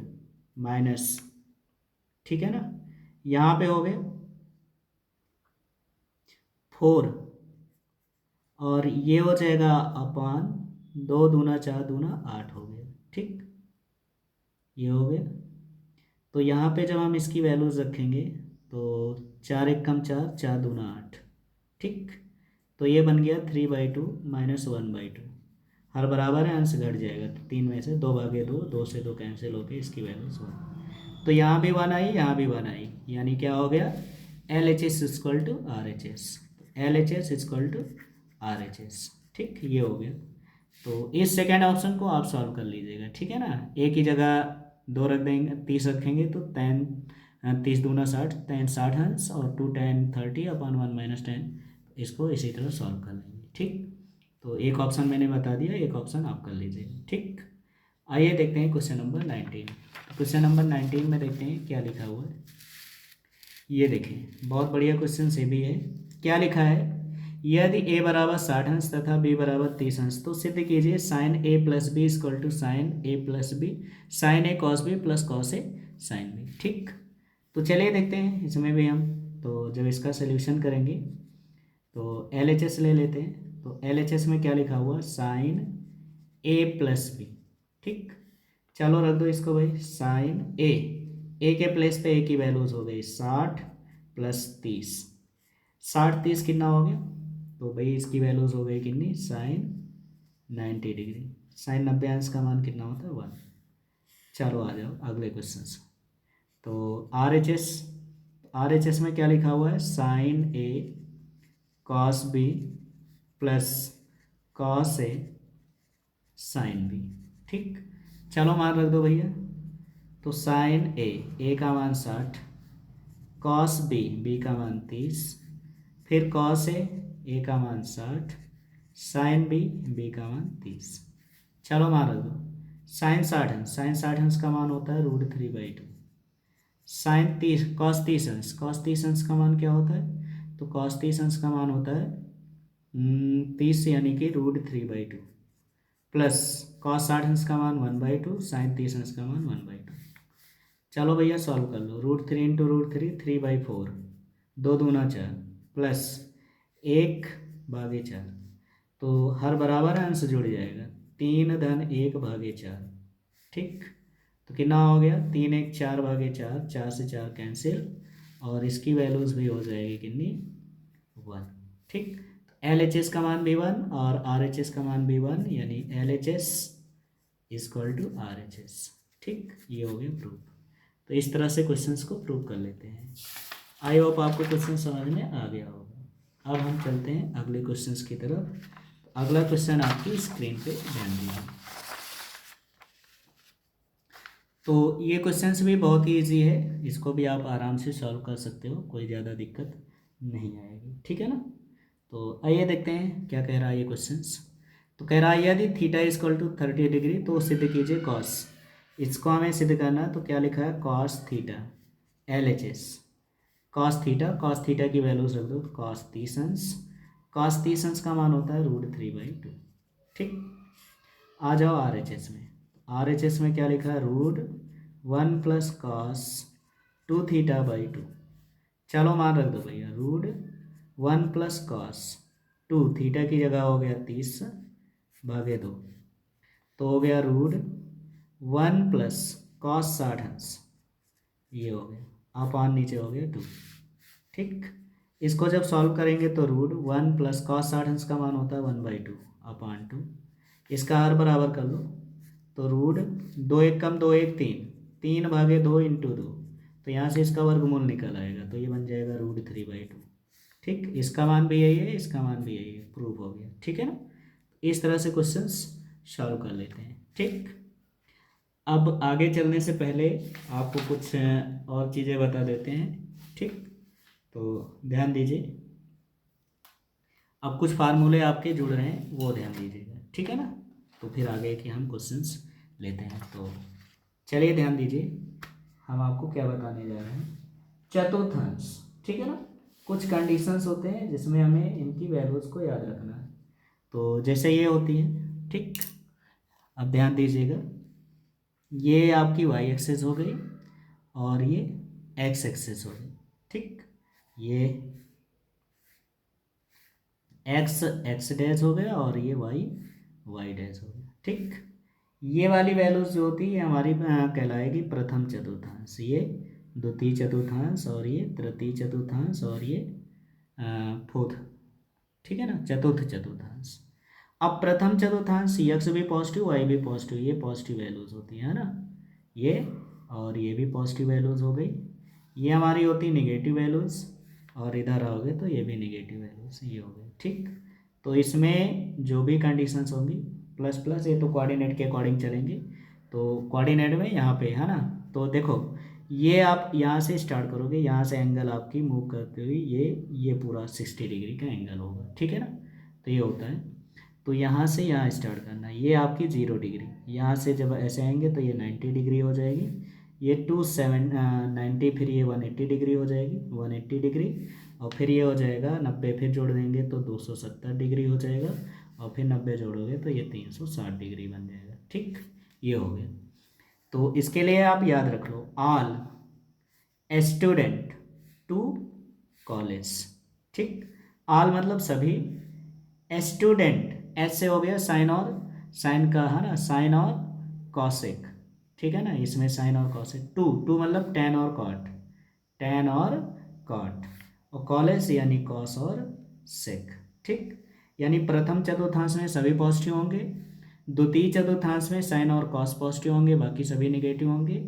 माइनस, ठीक है ना, यहाँ पे हो गए 4, और ये हो जाएगा अपान 2 दूना 4 दूना 8 हो गया। ठीक, ये हो गया। तो यहाँ पे जब हम इसकी वैल्यूज रखेंगे, तो 4 1 कम 4, 4 दूना 8। ठीक, तो ये बन गया 3/2 -1/2, हर बराबर है, अंश घट जाएगा, 3 में से 2 भागे 2, 2 से 2 कैंसिल होके इसकी वैल्यूज 1। तो यहाँ भी 1 आई, यहाँ भी 1 आई, यानी क्या हो गया, LHS = RHS, LHS = RHS। ठीक, ये हो गया। तो इस सेकेंड ऑप्शन को आप सॉल्व कर लीजिएगा, ठीक है ना। a की जगह 2 रख देंगे, 30 रखेंगे, तो tan 30 दूना 60, tan 60 अंश, और 2 tan 30 / 1 - tan, इसको इसी तरह सॉल्व कर लेंगे। ठीक, तो एक ऑप्शन मैंने बता दिया, एक ऑप्शन आप कर लीजिए। ठीक, आइए देखते हैं क्वेश्चन नंबर 19। क्वेश्चन नंबर 19 में देखते हैं क्या लिखा हुआ है। ये देखें, बहुत बढ़िया क्वेश्चन से भी है। क्या लिखा है, यदि a = 60 अंश तथा b = 30 अंश, तो सिद्ध कीजिए sin a + b = sin a + b sin a cos b + cos a sin b। ठीक, तो चलिए देखते हैं इसमें भी हम तो जब इसका सोल्यूशन करेंगे तो LHS ले लेते हैं। तो LHS में क्या लिखा हुआ, साइन A प्लस बी। ठीक, चलो रख दो इसको भाई, साइन ए के प्लेस पे A की वैल्यूज हो गई 60 प्लस 30। 60 30 कितना हो गया, तो भाई इसकी वैल्यूज हो गई कितनी, साइन 90 डिग्री। साइन 90 अंश का मान कितना होता है, 1। चलो आ जाओ अगले क्वेश्चन से। तो आर एच एस में क्या लिखा हुआ है, sine A cos B plus cos A sine B। ठीक, चलो मान रख दो भैया। तो साइन ए का मान 60, कॉस बी का मान 30, फिर कॉस ए का मान 60, साइन बी का मान 30। चलो मान रख दो। साइन 60 अंश का मान होता है √3/2। साइन 30 कॉस 30 अंश का मान क्या होता है, तो कॉस 30 अंश का मान होता है 30 यानी कि √3/2 प्लस कॉस 60 अंश का मान 1/2, साइन 30 अंश का मान 1/2। चलो भैया सॉल्व कर लो। √3 इंटू √3 3/4, 2 दूना 4 प्लस 1/4। तो हर बराबर अंश जुड़ जाएगा, 3 धन 1/4। ठीक, तो कितना हो गया, 3 1 4/4, 4 से 4 कैंसिल, और इसकी वैल्यूज भी हो जाएगी कितनी, 1। ठीक, तो LHS का मान भी 1 और RHS का मान भी 1, यानी LHS इक्वल टू RHS। ठीक, ये हो गया प्रूफ। तो इस तरह से क्वेश्चंस को प्रूव कर लेते हैं। आई होप आपको क्वेश्चन समझ में आ गया होगा। अब हम चलते हैं अगले क्वेश्चंस की तरफ। अगला क्वेश्चन आपकी स्क्रीन पे ध्यान दीजिए। तो ये क्वेश्चंस भी बहुत ही ईजी है, इसको भी आप आराम से सॉल्व कर सकते हो, कोई ज़्यादा दिक्कत नहीं आएगी। ठीक है ना, तो आइए देखते हैं क्या कह रहा है ये क्वेश्चंस। तो कह रहा है यदि थीटा इक्वल टू 30 डिग्री तो सिद्ध कीजिए कॉस। इसको हमें सिद्ध करना है, तो क्या लिखा है, cos theta LHS। Cos theta की वैल्यूज रख दो, कॉस 30 अंश। कॉस 30 अंश का मान होता है √3/2। ठीक, आ जाओ RHS में। RHS में क्या लिखा है, √1 प्लस कॉस 2 थीटा/2। चलो मान रख दो भैया, √1 प्लस कॉस 2 थीटा की जगह हो गया 30/2, तो हो गया √1 प्लस कॉस 60 अंश, ये हो गया, अपान नीचे हो गया 2। ठीक, इसको जब सॉल्व करेंगे तो √1 प्लस कॉस 60 अंश का मान होता है 1/2 अपान 2। इसका हर बराबर कर लो, तो √2 1 कम 2 1 3, 3/2 इंटू 2, तो यहाँ से इसका वर्गमूल निकल आएगा, तो ये बन जाएगा √3/2। ठीक, इसका मान भी यही है, इसका मान भी यही है, प्रूफ हो गया। ठीक है ना, इस तरह से क्वेश्चंस सॉल्व कर लेते हैं। ठीक, अब आगे चलने से पहले आपको कुछ और चीज़ें बता देते हैं। ठीक, तो ध्यान दीजिए, अब कुछ फार्मूले आपके जुड़ रहे हैं, वो ध्यान दीजिएगा। ठीक है ना, तो फिर आगे के हम क्वेश्चंस लेते हैं। तो चलिए ध्यान दीजिए, हम आपको क्या बताने जा रहे हैं, चतुर्थांश। ठीक है ना, कुछ कंडीशंस होते हैं जिसमें हमें इनकी वैल्यूज़ को याद रखना है। तो जैसे ये होती है। ठीक, अब ध्यान दीजिएगा, ये आपकी y एक्सेस हो गई और ये x एक्सेस हो गई। ठीक, ये x डैश हो गया और ये y डैश हो गया। ठीक, ये वाली वैल्यूज जो होती है हमारी कहलाएगी प्रथम चतुर्थांश, ये द्वितीय चतुर्थांश और ये तृतीय चतुर्थांश और ये फोर्थ। ठीक है ना, चतुर्थ चतुर्थांश। अब प्रथम चतुर्थांश x भी पॉजिटिव y भी पॉजिटिव, ये पॉजिटिव वैल्यूज होती है ना, ये और ये भी पॉजिटिव वैल्यूज हो गई। ये हमारी होती नेगेटिव वैल्यूज, और इधर आओगे तो ये भी नेगेटिव वैल्यूज, ये हो गई। ठीक, तो इसमें जो भी कंडीशंस होंगी प्लस प्लस, ये तो कोऑर्डिनेट के अकॉर्डिंग चलेंगे, तो कोऑर्डिनेट में यहाँ पे है ना, तो देखो ये आप यहाँ से स्टार्ट करोगे, यहाँ से एंगल आपकी मूव करते हुए ये पूरा 60 डिग्री का एंगल होगा। ठीक है ना, तो ये होता है, तो यहाँ से यहाँ स्टार्ट करना है, ये आपकी 0 डिग्री, यहाँ से जब ऐसे आएंगे तो ये 90 डिग्री हो जाएगी, ये 90, फिर ये 180 डिग्री हो जाएगी, 180 डिग्री, और फिर ये हो जाएगा 90, फिर जोड़ देंगे तो 270 डिग्री हो जाएगा, और फिर 90 जोड़ोगे तो ये 360 डिग्री बन जाएगा। ठीक, ये हो गया। तो इसके लिए आप याद रख लो, ऑल स्टूडेंट टू कॉलेज। ठीक, ऑल मतलब सभी, स्टूडेंट, एस से हो गया साइन और साइन का है ना, साइन और कॉसेक, ठीक है ना, इसमें साइन और कॉसेक। टू, टू मतलब टेन और कॉट, टेन और कॉट, और कॉलेज यानी कॉस और सेक। ठीक, यानी प्रथम चतुर्थांश में सभी पॉजिटिव होंगे, द्वितीय चतुर्थांश में साइन और कॉस पॉजिटिव होंगे, बाकी सभी निगेटिव होंगे,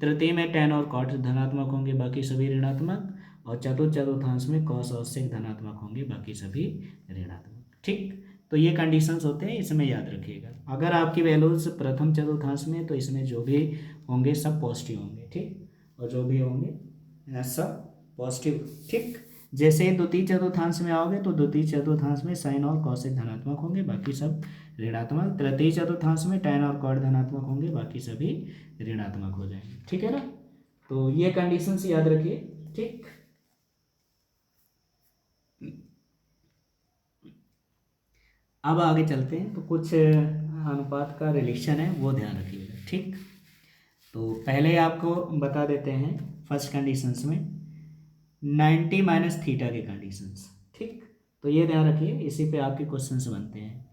तृतीय में टेन और कॉट धनात्मक होंगे, बाकी सभी ऋणात्मक, और चतुर्थ चतुर्थांश में कॉस और सेक धनात्मक होंगे, बाकी सभी ऋणात्मक। ठीक, तो ये कंडीशंस होते हैं, इसमें याद रखिएगा। अगर आपकी वैल्यूज प्रथम चतुर्थांश में, तो इसमें जो भी होंगे सब पॉजिटिव होंगे। ठीक, और जो भी होंगे सब पॉजिटिव। ठीक, जैसे ही द्वितीय चतुर्थांश में आओगे तो द्वितीय चतुर्थांश में साइन और कॉसेक धनात्मक होंगे, बाकी सब ऋणात्मक। तृतीय चतुर्थांश में tan और cot धनात्मक होंगे, बाकी सभी ऋणात्मक हो जाएंगे। ठीक है ना, तो ये कंडीशंस याद रखिए। ठीक, अब आगे चलते हैं, तो कुछ अनुपात का रिलेशन है वो ध्यान रखिएगा। ठीक, तो पहले आपको बता देते हैं फर्स्ट कंडीशंस में 90 माइनस थीटा के कंडीशंस। ठीक, तो ये ध्यान रखिए, इसी पे आपके क्वेश्चंस बनते हैं।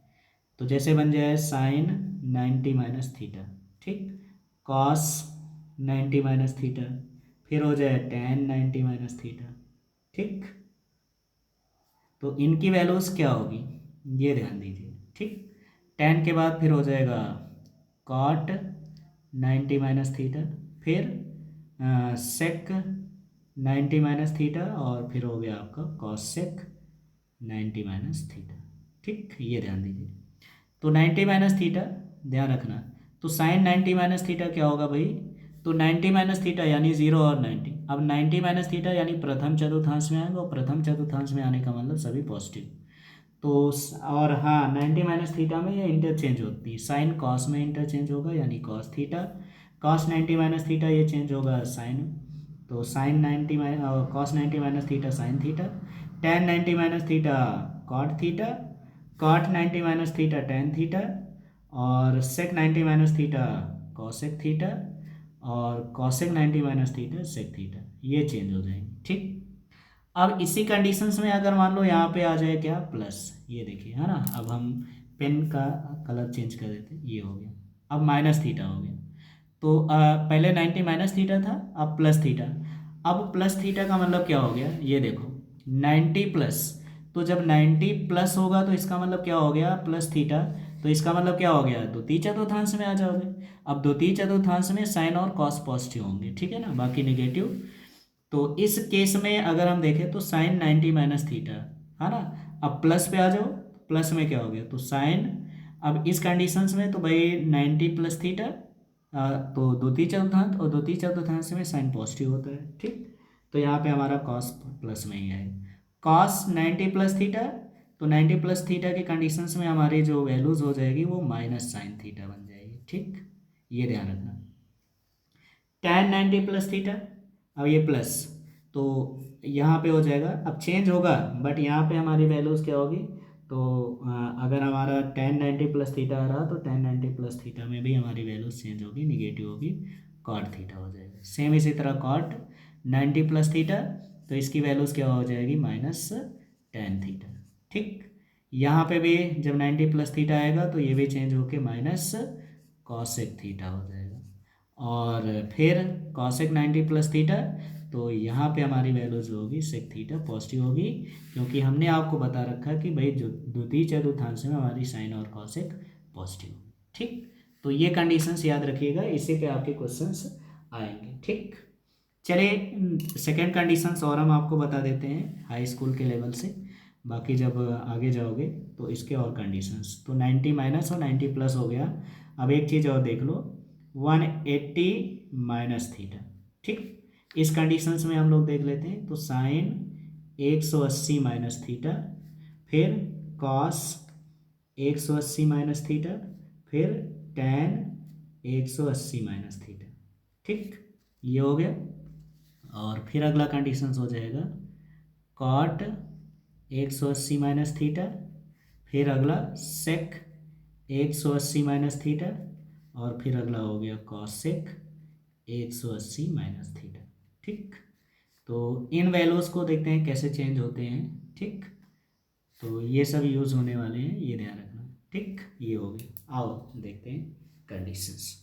तो जैसे बन जाए साइन 90 माइनस थीटा, ठीक, कॉस 90 माइनस थीटा, फिर हो जाए टेन 90 माइनस थीटा। ठीक, तो इनकी वैल्यूज क्या होगी ये ध्यान दीजिए। ठीक, टेन के बाद फिर हो जाएगा कॉट 90 माइनस थीटा, फिर सेक 90 माइनस थीटा, और फिर हो गया आपका कॉस सेक 90 माइनस थीटा। ठीक, ये ध्यान दीजिए। तो 90 माइनस थीटा ध्यान रखना, तो साइन 90 माइनस थीटा क्या होगा भाई, तो 90 माइनस थीटा यानी 0 और 90। अब 90 माइनस थीटा यानी प्रथम चतुर्थांश में आएगा, और प्रथम चतुर्थांश में आने का मतलब सभी पॉजिटिव। तो और हाँ, 90 माइनस थीटा में ये इंटरचेंज होती है, साइन कॉस में इंटरचेंज होगा यानी cos theta, cos 90 minus theta ये चेंज होगा साइन, तो sine 90 cos 90 minus theta sine theta, tan 90 minus theta cot theta, cot 90 minus theta tan theta, और sec 90 minus theta cosec theta, और cosec 90 minus theta sec theta, ये change हो जाएंगे। ठीक, अब इसी कंडीशंस में अगर मान लो यहाँ पे आ जाए क्या प्लस, ये देखिए है ना, अब हम पेन का कलर चेंज कर देते हैं, ये हो गया, अब माइनस थीटा हो गया। तो पहले 90 माइनस थीटा था, अब प्लस थीटा। अब प्लस थीटा का मतलब क्या हो गया, ये देखो 90 प्लस, तो जब 90 प्लस होगा तो इसका मतलब क्या हो गया प्लस थीटा, तो इसका मतलब क्या हो गया द्वितीय चतुर्थांश में आ जाओगे। अब द्वितीय चतुर्थांश में साइन और कॉस पॉजिटिव होंगे, ठीक है ना, बाकी नेगेटिव। तो इस केस में अगर हम देखें तो साइन 90 माइनस थीटा है ना, अब प्लस पे आ जाओ, प्लस में क्या हो गया तो साइन, अब इस कंडीशंस में तो भाई 90 प्लस थीटा, तो द्वितीय चतुर्थांश, और द्वितीय चतुर्थांश में साइन पॉजिटिव होता है। ठीक, तो यहाँ पे हमारा कॉस प्लस में ही है, कॉस 90 प्लस थीटा, तो 90 प्लस थीटा के कंडीशंस में हमारी जो वैल्यूज हो जाएगी वो माइनस साइन थीटा बन जाएगी। ठीक, ये ध्यान रखना, टेन 90 प्लस थीटा, अब ये प्लस, तो यहाँ पे हो जाएगा, अब चेंज होगा बट यहाँ पे हमारी वैल्यूज क्या होगी, तो अगर हमारा टेन 90 प्लस थीटा आ रहा तो टेन 90 प्लस थीटा में भी हमारी वैल्यूज चेंज होगी, निगेटिव होगी, कॉट थीटा हो जाएगा। सेम इसी तरह कॉट 90 प्लस थीटा, तो इसकी वैल्यूज क्या हो जाएगी माइनस टेन थीटा। ठीक, यहाँ पे भी जब 90 प्लस थीटा आएगा तो ये भी चेंज होके माइनस कॉसेक थीटा हो जाएगा, और फिर कॉसेक 90 प्लस थीटा, तो यहाँ पे हमारी वैल्यू जो होगी सेक थीटा पॉजिटिव होगी, क्योंकि हमने आपको बता रखा कि भाई जो द्वितीय चतुर्थांश में हमारी साइन और कॉसेक पॉजिटिव होगी। ठीक, तो ये कंडीशंस याद रखिएगा, इसी पे आपके क्वेश्चंस आएंगे। ठीक, चलिए सेकेंड कंडीशंस और हम आपको बता देते हैं हाई स्कूल के लेवल से, बाकी जब आगे जाओगे तो इसके और कंडीशंस, तो 90 माइनस और 90 प्लस हो गया। अब एक चीज़ और देख लो, 180 माइनस थीटा। ठीक, इस कंडीशंस में हम लोग देख लेते हैं, तो साइन 180 माइनस थीटा, फिर कॉस 180 माइनस थीटा, फिर टेन 180 माइनस थीटा। ठीक, ये हो गया, और फिर अगला कंडीशंस हो जाएगा कॉट 180 माइनस थीटा, फिर अगला सेक 180 माइनस थीटा, और फिर अगला हो गया कॉसेक 180 माइनस थीटा। ठीक, तो इन वैल्यूज़ को देखते हैं कैसे चेंज होते हैं। ठीक, तो ये सब यूज़ होने वाले हैं, ये ध्यान रखना। ठीक, ये हो गया। आओ देखते हैं कंडीशंस।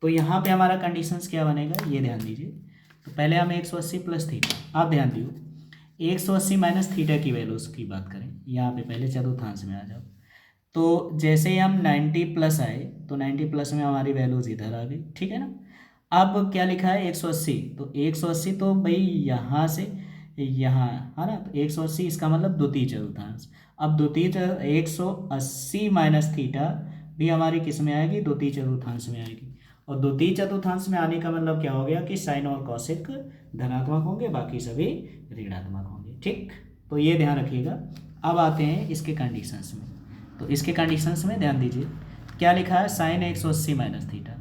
तो यहाँ पे हमारा कंडीशंस क्या बनेगा, ये ध्यान दीजिए। तो पहले हम 180 प्लस थीटा, आप ध्यान दियो 180 माइनस थीटा की वैल्यूज़ की बात करें, यहाँ पे पहले चतुर्थांश में आ जाओ। तो जैसे ही हम 90 प्लस आए तो 90 प्लस में हमारी वैल्यूज़ इधर आ गई, ठीक है ना। अब क्या लिखा है 180, तो 180 तो भाई यहाँ से यहाँ है ना, तो 180 इसका मतलब द्वितीय चतुर्थांश। अब द्वितीय 180 माइनस थीटा भी हमारी किस में आएगी, द्वितीय चतुर्थांश में आएगी। और द्वितीय चतुर्थांश में आने का मतलब क्या हो गया कि साइन और कॉसेक धनात्मक होंगे, बाकी सभी ऋणात्मक होंगे। ठीक, तो ये ध्यान रखिएगा। अब आते हैं इसके कंडीशंस में। तो इसके कंडीशंस में ध्यान दीजिए क्या लिखा है, साइन 180 माइनस थीटा।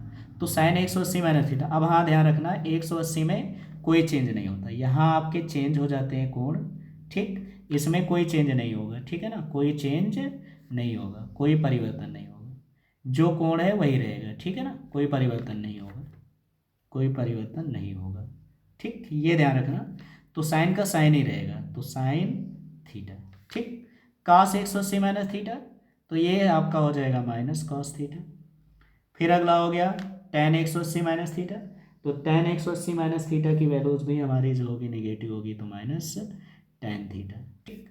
तो साइन 180 माइनस थीटा, अब हाँ ध्यान रखना 180 में कोई चेंज नहीं होता, यहाँ आपके चेंज हो जाते हैं कोण। ठीक, इसमें कोई चेंज नहीं होगा, ठीक है ना, कोई चेंज नहीं होगा, कोई परिवर्तन नहीं होगा, जो कोण है वही रहेगा, ठीक है ना, कोई परिवर्तन नहीं होगा, कोई परिवर्तन नहीं होगा। ठीक, ये ध्यान रखना। तो साइन का साइन ही रहेगा, तो साइन थीटा। ठीक, कास 180 माइनस थीटा, तो ये आपका हो जाएगा माइनस कॉस थीटा। फिर अगला हो गया टेन 180 माइनस थीटा, तो टेन 180 माइनस थीटा की वैल्यूज भी हमारी जो होगी निगेटिव होगी, तो माइनस टेन थीटा। ठीक,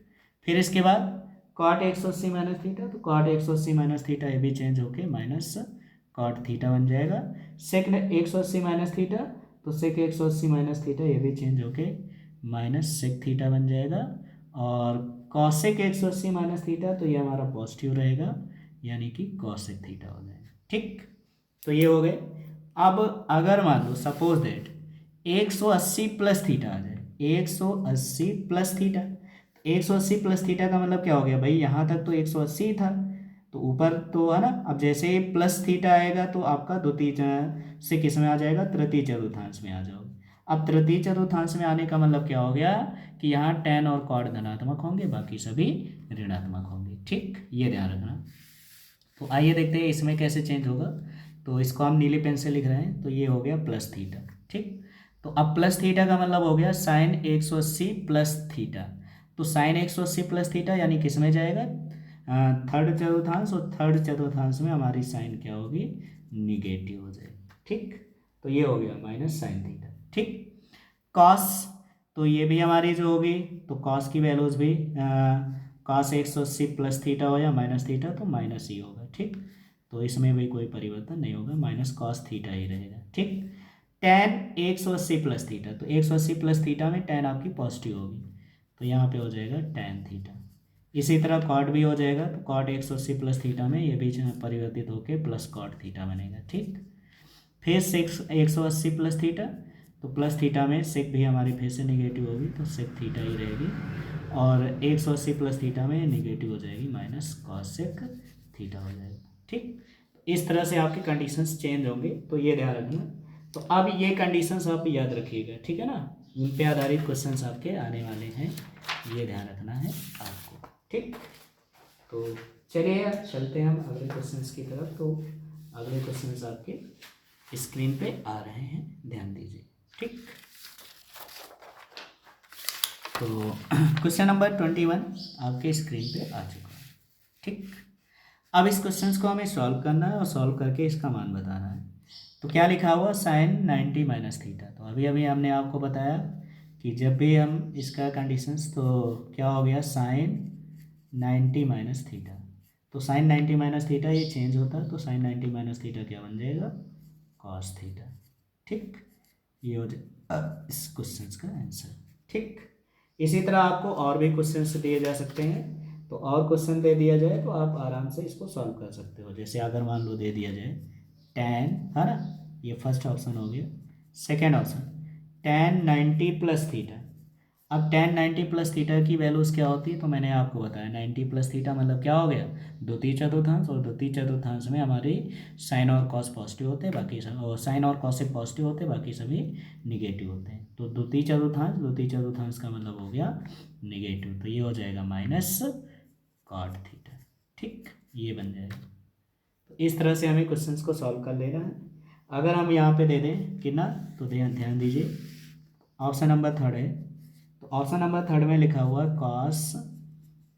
फिर इसके बाद कॉट 180 माइनस थीटा, तो कॉट 180 माइनस थीटा ये भी चेंज होके माइनस कॉट थीटा बन जाएगा। सेकंड 180 माइनस थीटा, तो सेक 180 माइनस थीटा ये भी चेंज होके माइनस सेक थीटा बन जाएगा। और कॉसेक 180 माइनस थीटा, तो ये हमारा पॉजिटिव रहेगा, यानी कि कॉसेक थीटा हो जाएगा। ठीक, तो ये हो गए। अब अगर मान लो सपोज दैट 180 प्लस थीटा आ जाए, 180 प्लस थीटा, 180 प्लस थीटा का मतलब क्या हो गया भाई, यहाँ तक तो 180 था, तो ऊपर तो है ना। अब जैसे ही प्लस थीटा आएगा तो आपका द्वितीय से किस में आ जाएगा, तृतीय चतुर्थांश में आ जाओगे। अब तृतीय चतुर्थांश में आने का मतलब क्या हो गया कि यहाँ टेन और कॉट धनात्मक होंगे, बाकी सभी ऋणात्मक होंगे। ठीक, ये ध्यान रखना। तो आइए देखते हैं इसमें कैसे चेंज होगा। तो इसको हम नीली पेन से लिख रहे हैं, तो ये हो गया प्लस थीटा। ठीक, तो अब प्लस थीटा का मतलब हो गया साइन 180 प्लस थीटा। तो साइन 180 प्लस थीटा यानी किस में जाएगा, थर्ड चतुर्थांश, और थर्ड चतुर्थांश में हमारी साइन क्या होगी, निगेटिव हो जाएगी। ठीक, तो ये हो गया माइनस साइन थीटा। ठीक, कॉस, तो ये भी हमारी जो होगी, तो कॉस की वैल्यूज भी कॉस 180 प्लस थीटा हो या माइनस थीटा, तो माइनस ही होगा। ठीक, तो इसमें भी कोई परिवर्तन नहीं होगा, माइनस कॉस थीटा ही रहेगा। ठीक, टेन 180 प्लस थीटा, तो 180 प्लस थीटा में टेन आपकी पॉजिटिव होगी, तो यहाँ पे हो जाएगा टेन थीटा। इसी तरह कॉट भी हो जाएगा, तो कॉट 180 प्लस थीटा में ये भी परिवर्तित होकर प्लस कॉट थीटा बनेगा। ठीक, फिर सिक्स 180 प्लस थीटा, तो प्लस थीटा में सेक भी हमारी फिर से निगेटिव होगी, तो सेक थीटा ही रहेगी। और 180 प्लस थीटा में निगेटिव हो जाएगी, माइनस कॉस सेक थीटा हो जाएगा। ठीक, इस तरह से आपके कंडीशंस चेंज होंगे, तो ये ध्यान रखना। तो अब ये कंडीशंस आप याद रखिएगा, ठीक है ना, उन पे आधारित क्वेश्चंस आपके आने वाले हैं, ये ध्यान रखना है आपको। ठीक, तो चलिए चलते हैं हम अगले क्वेश्चंस की तरफ। तो अगले क्वेश्चंस आपके स्क्रीन पे आ रहे हैं, ध्यान दीजिए। ठीक, तो क्वेश्चन नंबर 21 आपके स्क्रीन पे आ चुका है। ठीक, अब इस क्वेश्चन को हमें सॉल्व करना है और सॉल्व करके इसका मान बताना है। तो क्या लिखा हुआ, साइन 90 माइनस थीटा। तो अभी अभी हमने आपको बताया कि जब भी हम इसका कंडीशंस, तो क्या हो गया साइन 90 माइनस थीटा, तो साइन 90 माइनस थीटा ये चेंज होता है, तो साइन 90 माइनस थीटा क्या बन जाएगा, कॉस थीटा। ठीक, ये हो जाए इस क्वेश्चन का आंसर। ठीक, इसी तरह आपको और भी क्वेश्चन दिए जा सकते हैं, तो और क्वेश्चन दे दिया जाए तो आप आराम से इसको सॉल्व कर सकते हो। जैसे अगर मान लो दे दिया जाए टेन, है ना, ये फर्स्ट ऑप्शन हो गया। Second option ten 90 plus theta. अब टेन 90 प्लस थीटा की वैल्यूज़ क्या होती है, तो मैंने आपको बताया 90 प्लस थीटा मतलब क्या हो गया, द्वितीय चतुर्थांश, और द्वितीय चतुर्थांश में हमारी साइन और कॉस पॉजिटिव होते हैं, बाकी सब, और साइन और कॉस पॉजिटिव होते हैं, बाकी सभी निगेटिव होते हैं। तो द्वितीय चतुर्थांश का मतलब हो गया निगेटिव, तो ये हो जाएगा माइनस कॉट थीटा। ठीक, ये बन जाएगा। तो इस तरह से हमें क्वेश्चंस को सॉल्व कर लेना है। अगर हम यहाँ पे दे दें कितना, तो ध्यान दीजिए ऑप्शन नंबर थर्ड है, तो ऑप्शन नंबर थर्ड में लिखा हुआ कॉस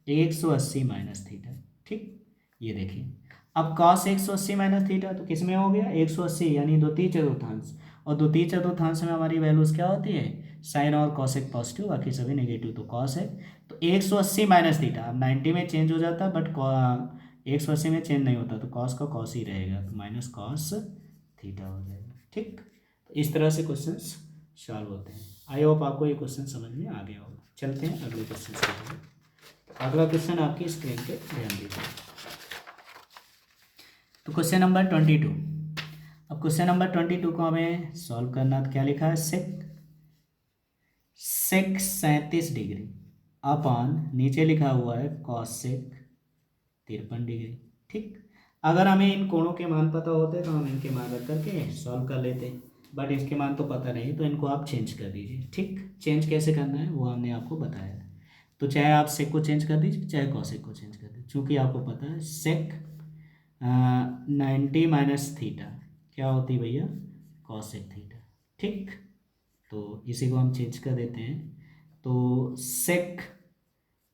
180 माइनस थीटा। ठीक, ये देखिए, अब कॉस 180 माइनस थीटा तो किस में हो गया, 180 यानी द्वितीय चतुर्थांश, और द्वितीय चतुर्थांश में हमारी वैल्यूज क्या होती है, साइन और कॉसेक पॉजिटिव, बाकी सभी नेगेटिव, तो कॉस है। तो 180 माइनस थीटा अब 90 में चेंज हो जाता है, बट 180 में चेंज नहीं होता, तो कॉस का कॉस ही रहेगा, तो माइनस कॉस थीटा हो जाएगा। ठीक, तो इस तरह से क्वेश्चन सॉल्व होते हैं। आई होप आपको ये क्वेश्चन समझ में आ गया होगा। चलते हैं अगले क्वेश्चन की तरफ। अगला क्वेश्चन आपकी स्क्रीन पे ध्यान दीजिए। तो क्वेश्चन नंबर 22, अब क्वेश्चन नंबर 22 को हमें सॉल्व करना, तो क्या लिखा है, सेक 37 डिग्री अपॉन, नीचे लिखा हुआ है कॉसेक 53 डिग्री। ठीक, अगर हमें इन कोणों के मान पता होते तो हम इनके मान रख करके सॉल्व कर लेते, बट इसके मान तो पता नहीं, तो इनको आप चेंज कर दीजिए। ठीक, चेंज कैसे करना है वो हमने आपको बताया है, तो चाहे आप सेक को चेंज कर दीजिए, चाहे कॉसेक को चेंज कर दीजिए, चूँकि आपको पता है सेक 90 माइनस थीटा क्या होती है भैया, कॉसेक थीटा। ठीक, तो इसी को हम चेंज कर देते हैं, तो सेक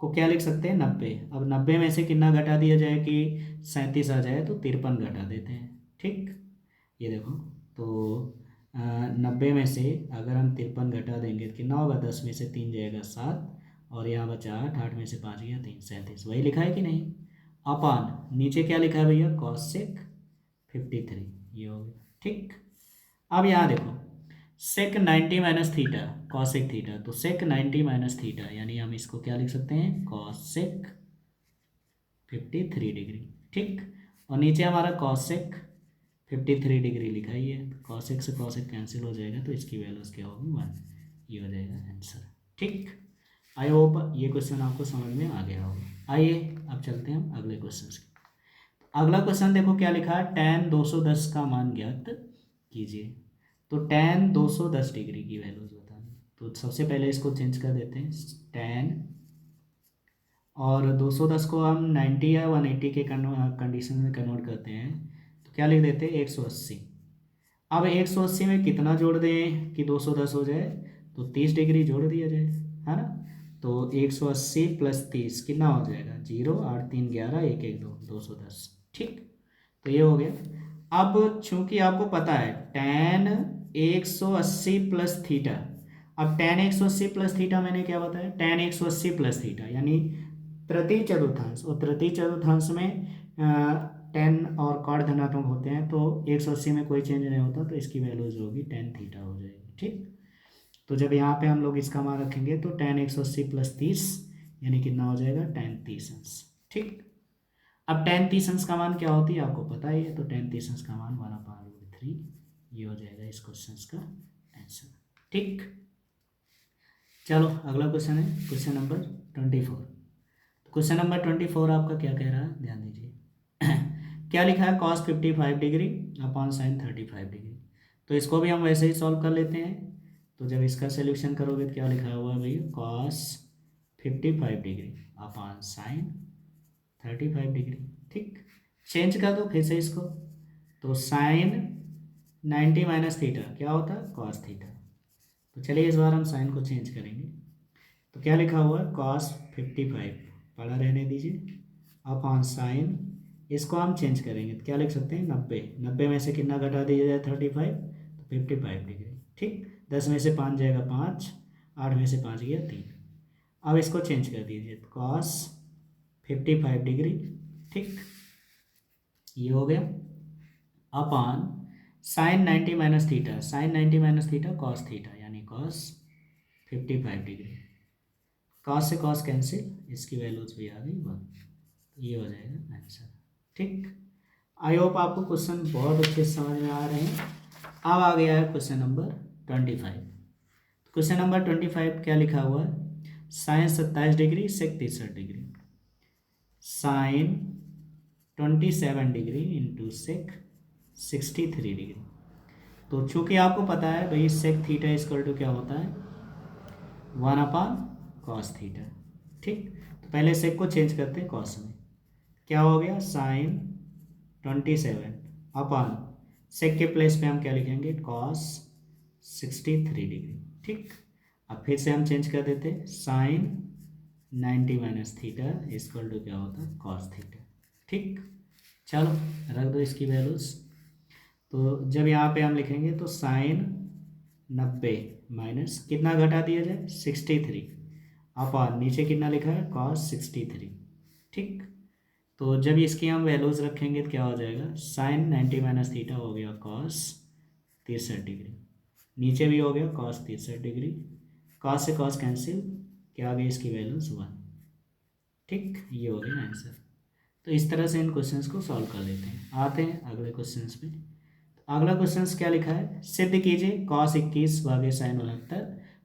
को क्या लिख सकते हैं, 90। अब 90 में से कितना घटा दिया जाए कि 37 आ जाए, तो 53 घटा देते हैं। ठीक, ये देखो, तो 90 में से अगर हम 53 घटा देंगे तो कितना होगा, 10 में से 3 जाएगा 7, और यहाँ बचा 8, 8 में से 5 गया 3, 37, वही लिखा है कि नहीं। अपान नीचे क्या लिखा है भैया, कॉसेक 53, ये हो गया। ठीक, अब यहाँ देखो, सेक 90 माइनस थीटा कॉसेक थीटा, तो सेक 90 माइनस थीटा यानी हम इसको क्या लिख सकते हैं, कॉसेक 53 डिग्री। ठीक, और नीचे हमारा कॉसेक 53 डिग्री लिखा ही है, कॉसेक से कॉसेक कैंसिल हो जाएगा, तो इसकी वैल्यूज क्या होगी, 1, ये हो जाएगा आंसर। ठीक, आई होप ये क्वेश्चन आपको समझ में आ गया होगा। आइए अब चलते हैं हम अगले क्वेश्चन की। अगला क्वेश्चन देखो क्या लिखा है, tan 210 का मान ज्ञात कीजिए। तो tan 210 डिग्री की वैल्यूज बतानी, तो सबसे पहले इसको चेंज कर देते हैं, tan, और 210 को हम 90 या 180 के कंडीशन में कन्वर्ट करते हैं, तो क्या लिख देते हैं, 180। अब 180 में कितना जोड़ दें कि 210 हो जाए, तो 30 डिग्री जोड़ दिया जाए, है ना। तो 180 प्लस 30 कितना हो जाएगा, 0, 8 3 11, 1 1 2, 210। ठीक, तो ये हो गया। अब चूंकि आपको पता है tan 180 प्लस थीटा, अब tan 180 प्लस थीटा मैंने क्या बताया, tan 180 प्लस थीटा यानी तृतीय चतुर्थांश, और तृतीय चतुर्थांश में tan और cot धनात्मक होते हैं, तो 180 में कोई चेंज नहीं होता, तो इसकी वैल्यूज होगी tan थीटा हो जाएगी। ठीक, तो जब यहाँ पे हम लोग इसका मान रखेंगे तो tan 180 प्लस 30 यानी कितना हो जाएगा, tan 30 अंश। ठीक, अब tan 30 अंश का मान क्या होती है आपको पता ही है, तो tan 30 अंश का मान 1/√3, ये हो जाएगा इस क्वेश्चन का आंसर। ठीक, चलो अगला क्वेश्चन है क्वेश्चन नंबर 24। क्वेश्चन नंबर 24 आपका क्या कह रहा है, ध्यान दीजिए। क्या लिखा है, cos 55 degree upon sin 35 degree, तो इसको भी हम वैसे ही सॉल्व कर लेते हैं। तो जब इसका सोल्यूशन करोगे तो क्या लिखा हुआ है भैया, cos 55 degree upon sin 35 degree. ठीक, चेंज कर दो फिर से इसको, तो sin 90 माइनस थीटा क्या होता है, cos थीटा। तो चलिए इस बार हम साइन को चेंज करेंगे, तो क्या लिखा हुआ है, cos 55 पढ़ा रहने दीजिए अपॉन साइन, इसको हम चेंज करेंगे तो क्या लिख सकते हैं, 90, 90 में से कितना घटा दिया जाए 35, तो 55 डिग्री। ठीक, 10 में से 5 जाएगा 5, 8 में से 5 गया 3। अब इसको चेंज कर दीजिए, तो cos 55 डिग्री। ठीक, ये हो गया upon sine 90 minus theta, sine 90 minus theta cos theta यानी cos 55 डिग्री, cos से cos कैंसिल, इसकी वैल्यूज भी आ गई 1, ये हो जाएगा आंसर। ठीक, आई होप आपको क्वेश्चन बहुत अच्छे से समझ में आ रहे हैं। अब आ गया है क्वेश्चन नंबर 25। क्वेश्चन नंबर 25 क्या लिखा हुआ है, sine 27 degree sec 63 degree, sine 27 degree into sec 63 degree. तो चूंकि आपको पता है भाई सेक थीटा इक्वल टू क्या होता है, 1/cos थीटा। ठीक, तो पहले सेक को चेंज करते हैं कॉस में, क्या हो गया, साइन 27 अपॉन सेक के प्लेस पे हम क्या लिखेंगे, cos 63 डिग्री। ठीक, अब फिर से हम चेंज कर देते हैं, sine 90 minus theta equal to क्या होता है, कॉस थीटा। ठीक, चलो रख दो इसकी वैल्यूज़। तो जब यहाँ पे हम लिखेंगे तो साइन 90 माइनस कितना घटा दिया जाए, 63 अपॉन नीचे कितना लिखा है, कॉस 63। ठीक, तो जब इसकी हम वैल्यूज़ रखेंगे तो क्या हो जाएगा, साइन 90 माइनस थीटा हो गया कॉस 63 डिग्री, नीचे भी हो गया कॉस 63 डिग्री, कॉस से कॉस कैंसिल, क्या आ गई इसकी वैल्यूज़ 1। ठीक, ये हो गया आंसर। तो इस तरह से इन क्वेश्चंस को सॉल्व कर लेते हैं। आते हैं अगले क्वेश्चंस में। तो अगला क्वेश्चन क्या लिखा है, सिद्ध कीजिए कॉस 21 भागे साइन 69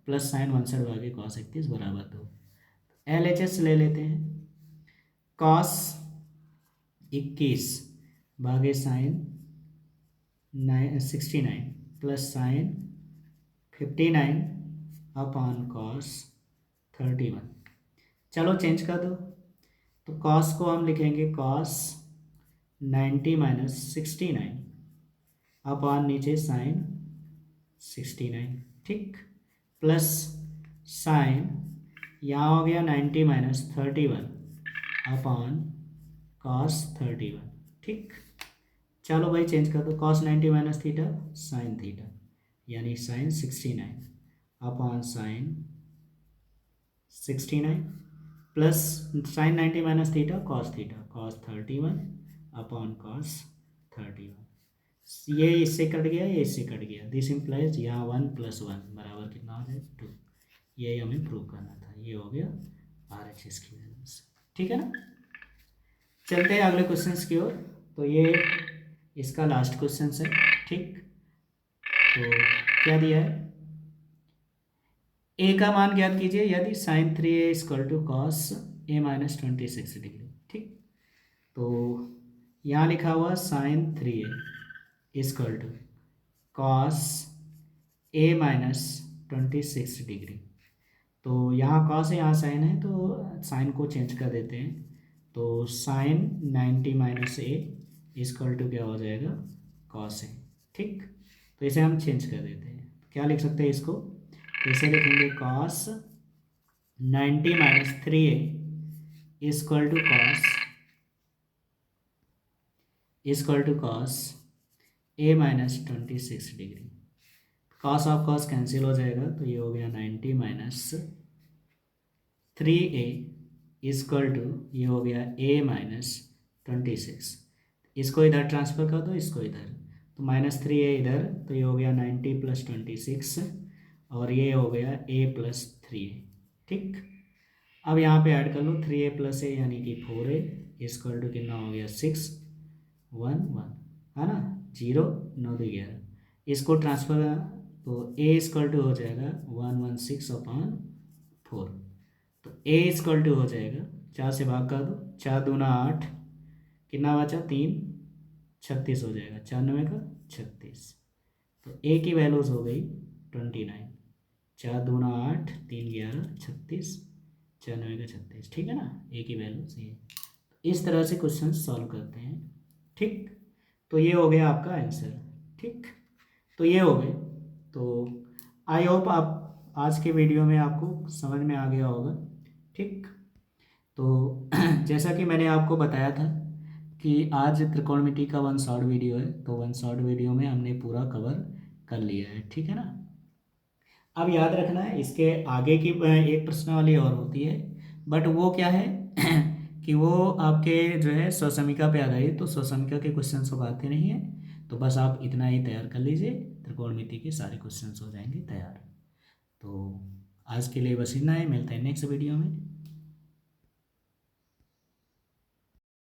प्लस साइन 62 भागे कॉस 31 बराबर 2। LHS ले लेते हैं, कॉस 21 भागे sine 69 plus sine 59 upon cos 31। चलो चेंज कर दो, तो कॉस को हम लिखेंगे कॉस 90 माइनस 69 अपॉन नीचे साइन 69। ठीक, प्लस साइन यहाँ हो गया 90 माइनस 31 अपॉन कॉस 31। ठीक, चलो भाई चेंज कर दो, cos 90 minus theta sine theta, यानी sine 69 upon sine 69 plus sine 90 minus theta cos 31 upon cos 31। ये इससे कट गया, ये इससे कट गया, दिस इम्प्लाइज यहाँ 1 प्लस 1 बराबर कितना हो जाए 2। यही हमें प्रूव करना था, ये हो गया RHS की वैल्यूज। ठीक है ना, चलते हैं अगले क्वेश्चन की ओर। तो ये इसका लास्ट क्वेश्चन है। ठीक, तो क्या दिया है, ए का मान ज्ञात कीजिए यदि sine 3a equal to cos a minus 26 degree. ठीक, तो यहाँ लिखा हुआ sine 3a equal to cos a minus 26 degree. तो यहाँ कॉस है, यहाँ साइन है, तो साइन को चेंज कर देते हैं। तो sine 90 minus a equal to क्या हो जाएगा, कॉस है। ठीक, तो इसे हम चेंज कर देते हैं, क्या लिख सकते हैं इसको, तो इसे लिखेंगे cos 90 minus 3a equal to cos a minus 26 degree. Cos of cos cancel हो जाएगा, तो ये हो गया 90 माइनस 3a इक्वल टू ये हो गया a माइनस 26। इसको इधर ट्रांसफ़र कर दो, इसको इधर, तो माइनस 3a इधर, तो ये हो गया 90 प्लस 26 और ये हो गया a प्लस 3a। ठीक, अब यहाँ पे ऐड कर लो 3a प्लस a यानी कि 4a इक्वल टू कितना हो गया 6 1 1, है ना, 0 9 2 11। इसको ट्रांसफ़र, तो a इक्वल टू हो जाएगा 116 अपॉन 4। तो a इक्वल टू हो जाएगा, 4 से भाग कर दो, 4 दूना 8, कितना बचा 3 36 हो जाएगा, 4 9 का 36। तो a की वैल्यूज़ हो गई 29, 4 दूना 8 3 11 36, 4 9 का 36। ठीक है ना, a की वैल्यूज़ ये। इस तरह से क्वेश्चन सॉल्व करते हैं। ठीक, तो ये हो गया आपका आंसर। ठीक, तो ये हो गए। तो आई होप आप आज के वीडियो में आपको समझ में आ गया होगा। ठीक, तो जैसा कि मैंने आपको बताया था कि आज त्रिकोणमिति का 1 शॉर्ट वीडियो है, तो 1 शॉर्ट वीडियो में हमने पूरा कवर कर लिया है। ठीक है ना, अब याद रखना है इसके आगे की एक प्रश्नावली और होती है, बट वो क्या है कि वो आपके जो है स्वसमिका पे आधारित, तो स्वसमिका के क्वेश्चन सब आते नहीं है, तो बस आप इतना ही तैयार कर लीजिए, त्रिकोणमिति के सारे क्वेश्चन हो जाएंगे तैयार। तो आज के लिए बस इतना है, मिलते हैं नेक्स्ट वीडियो में।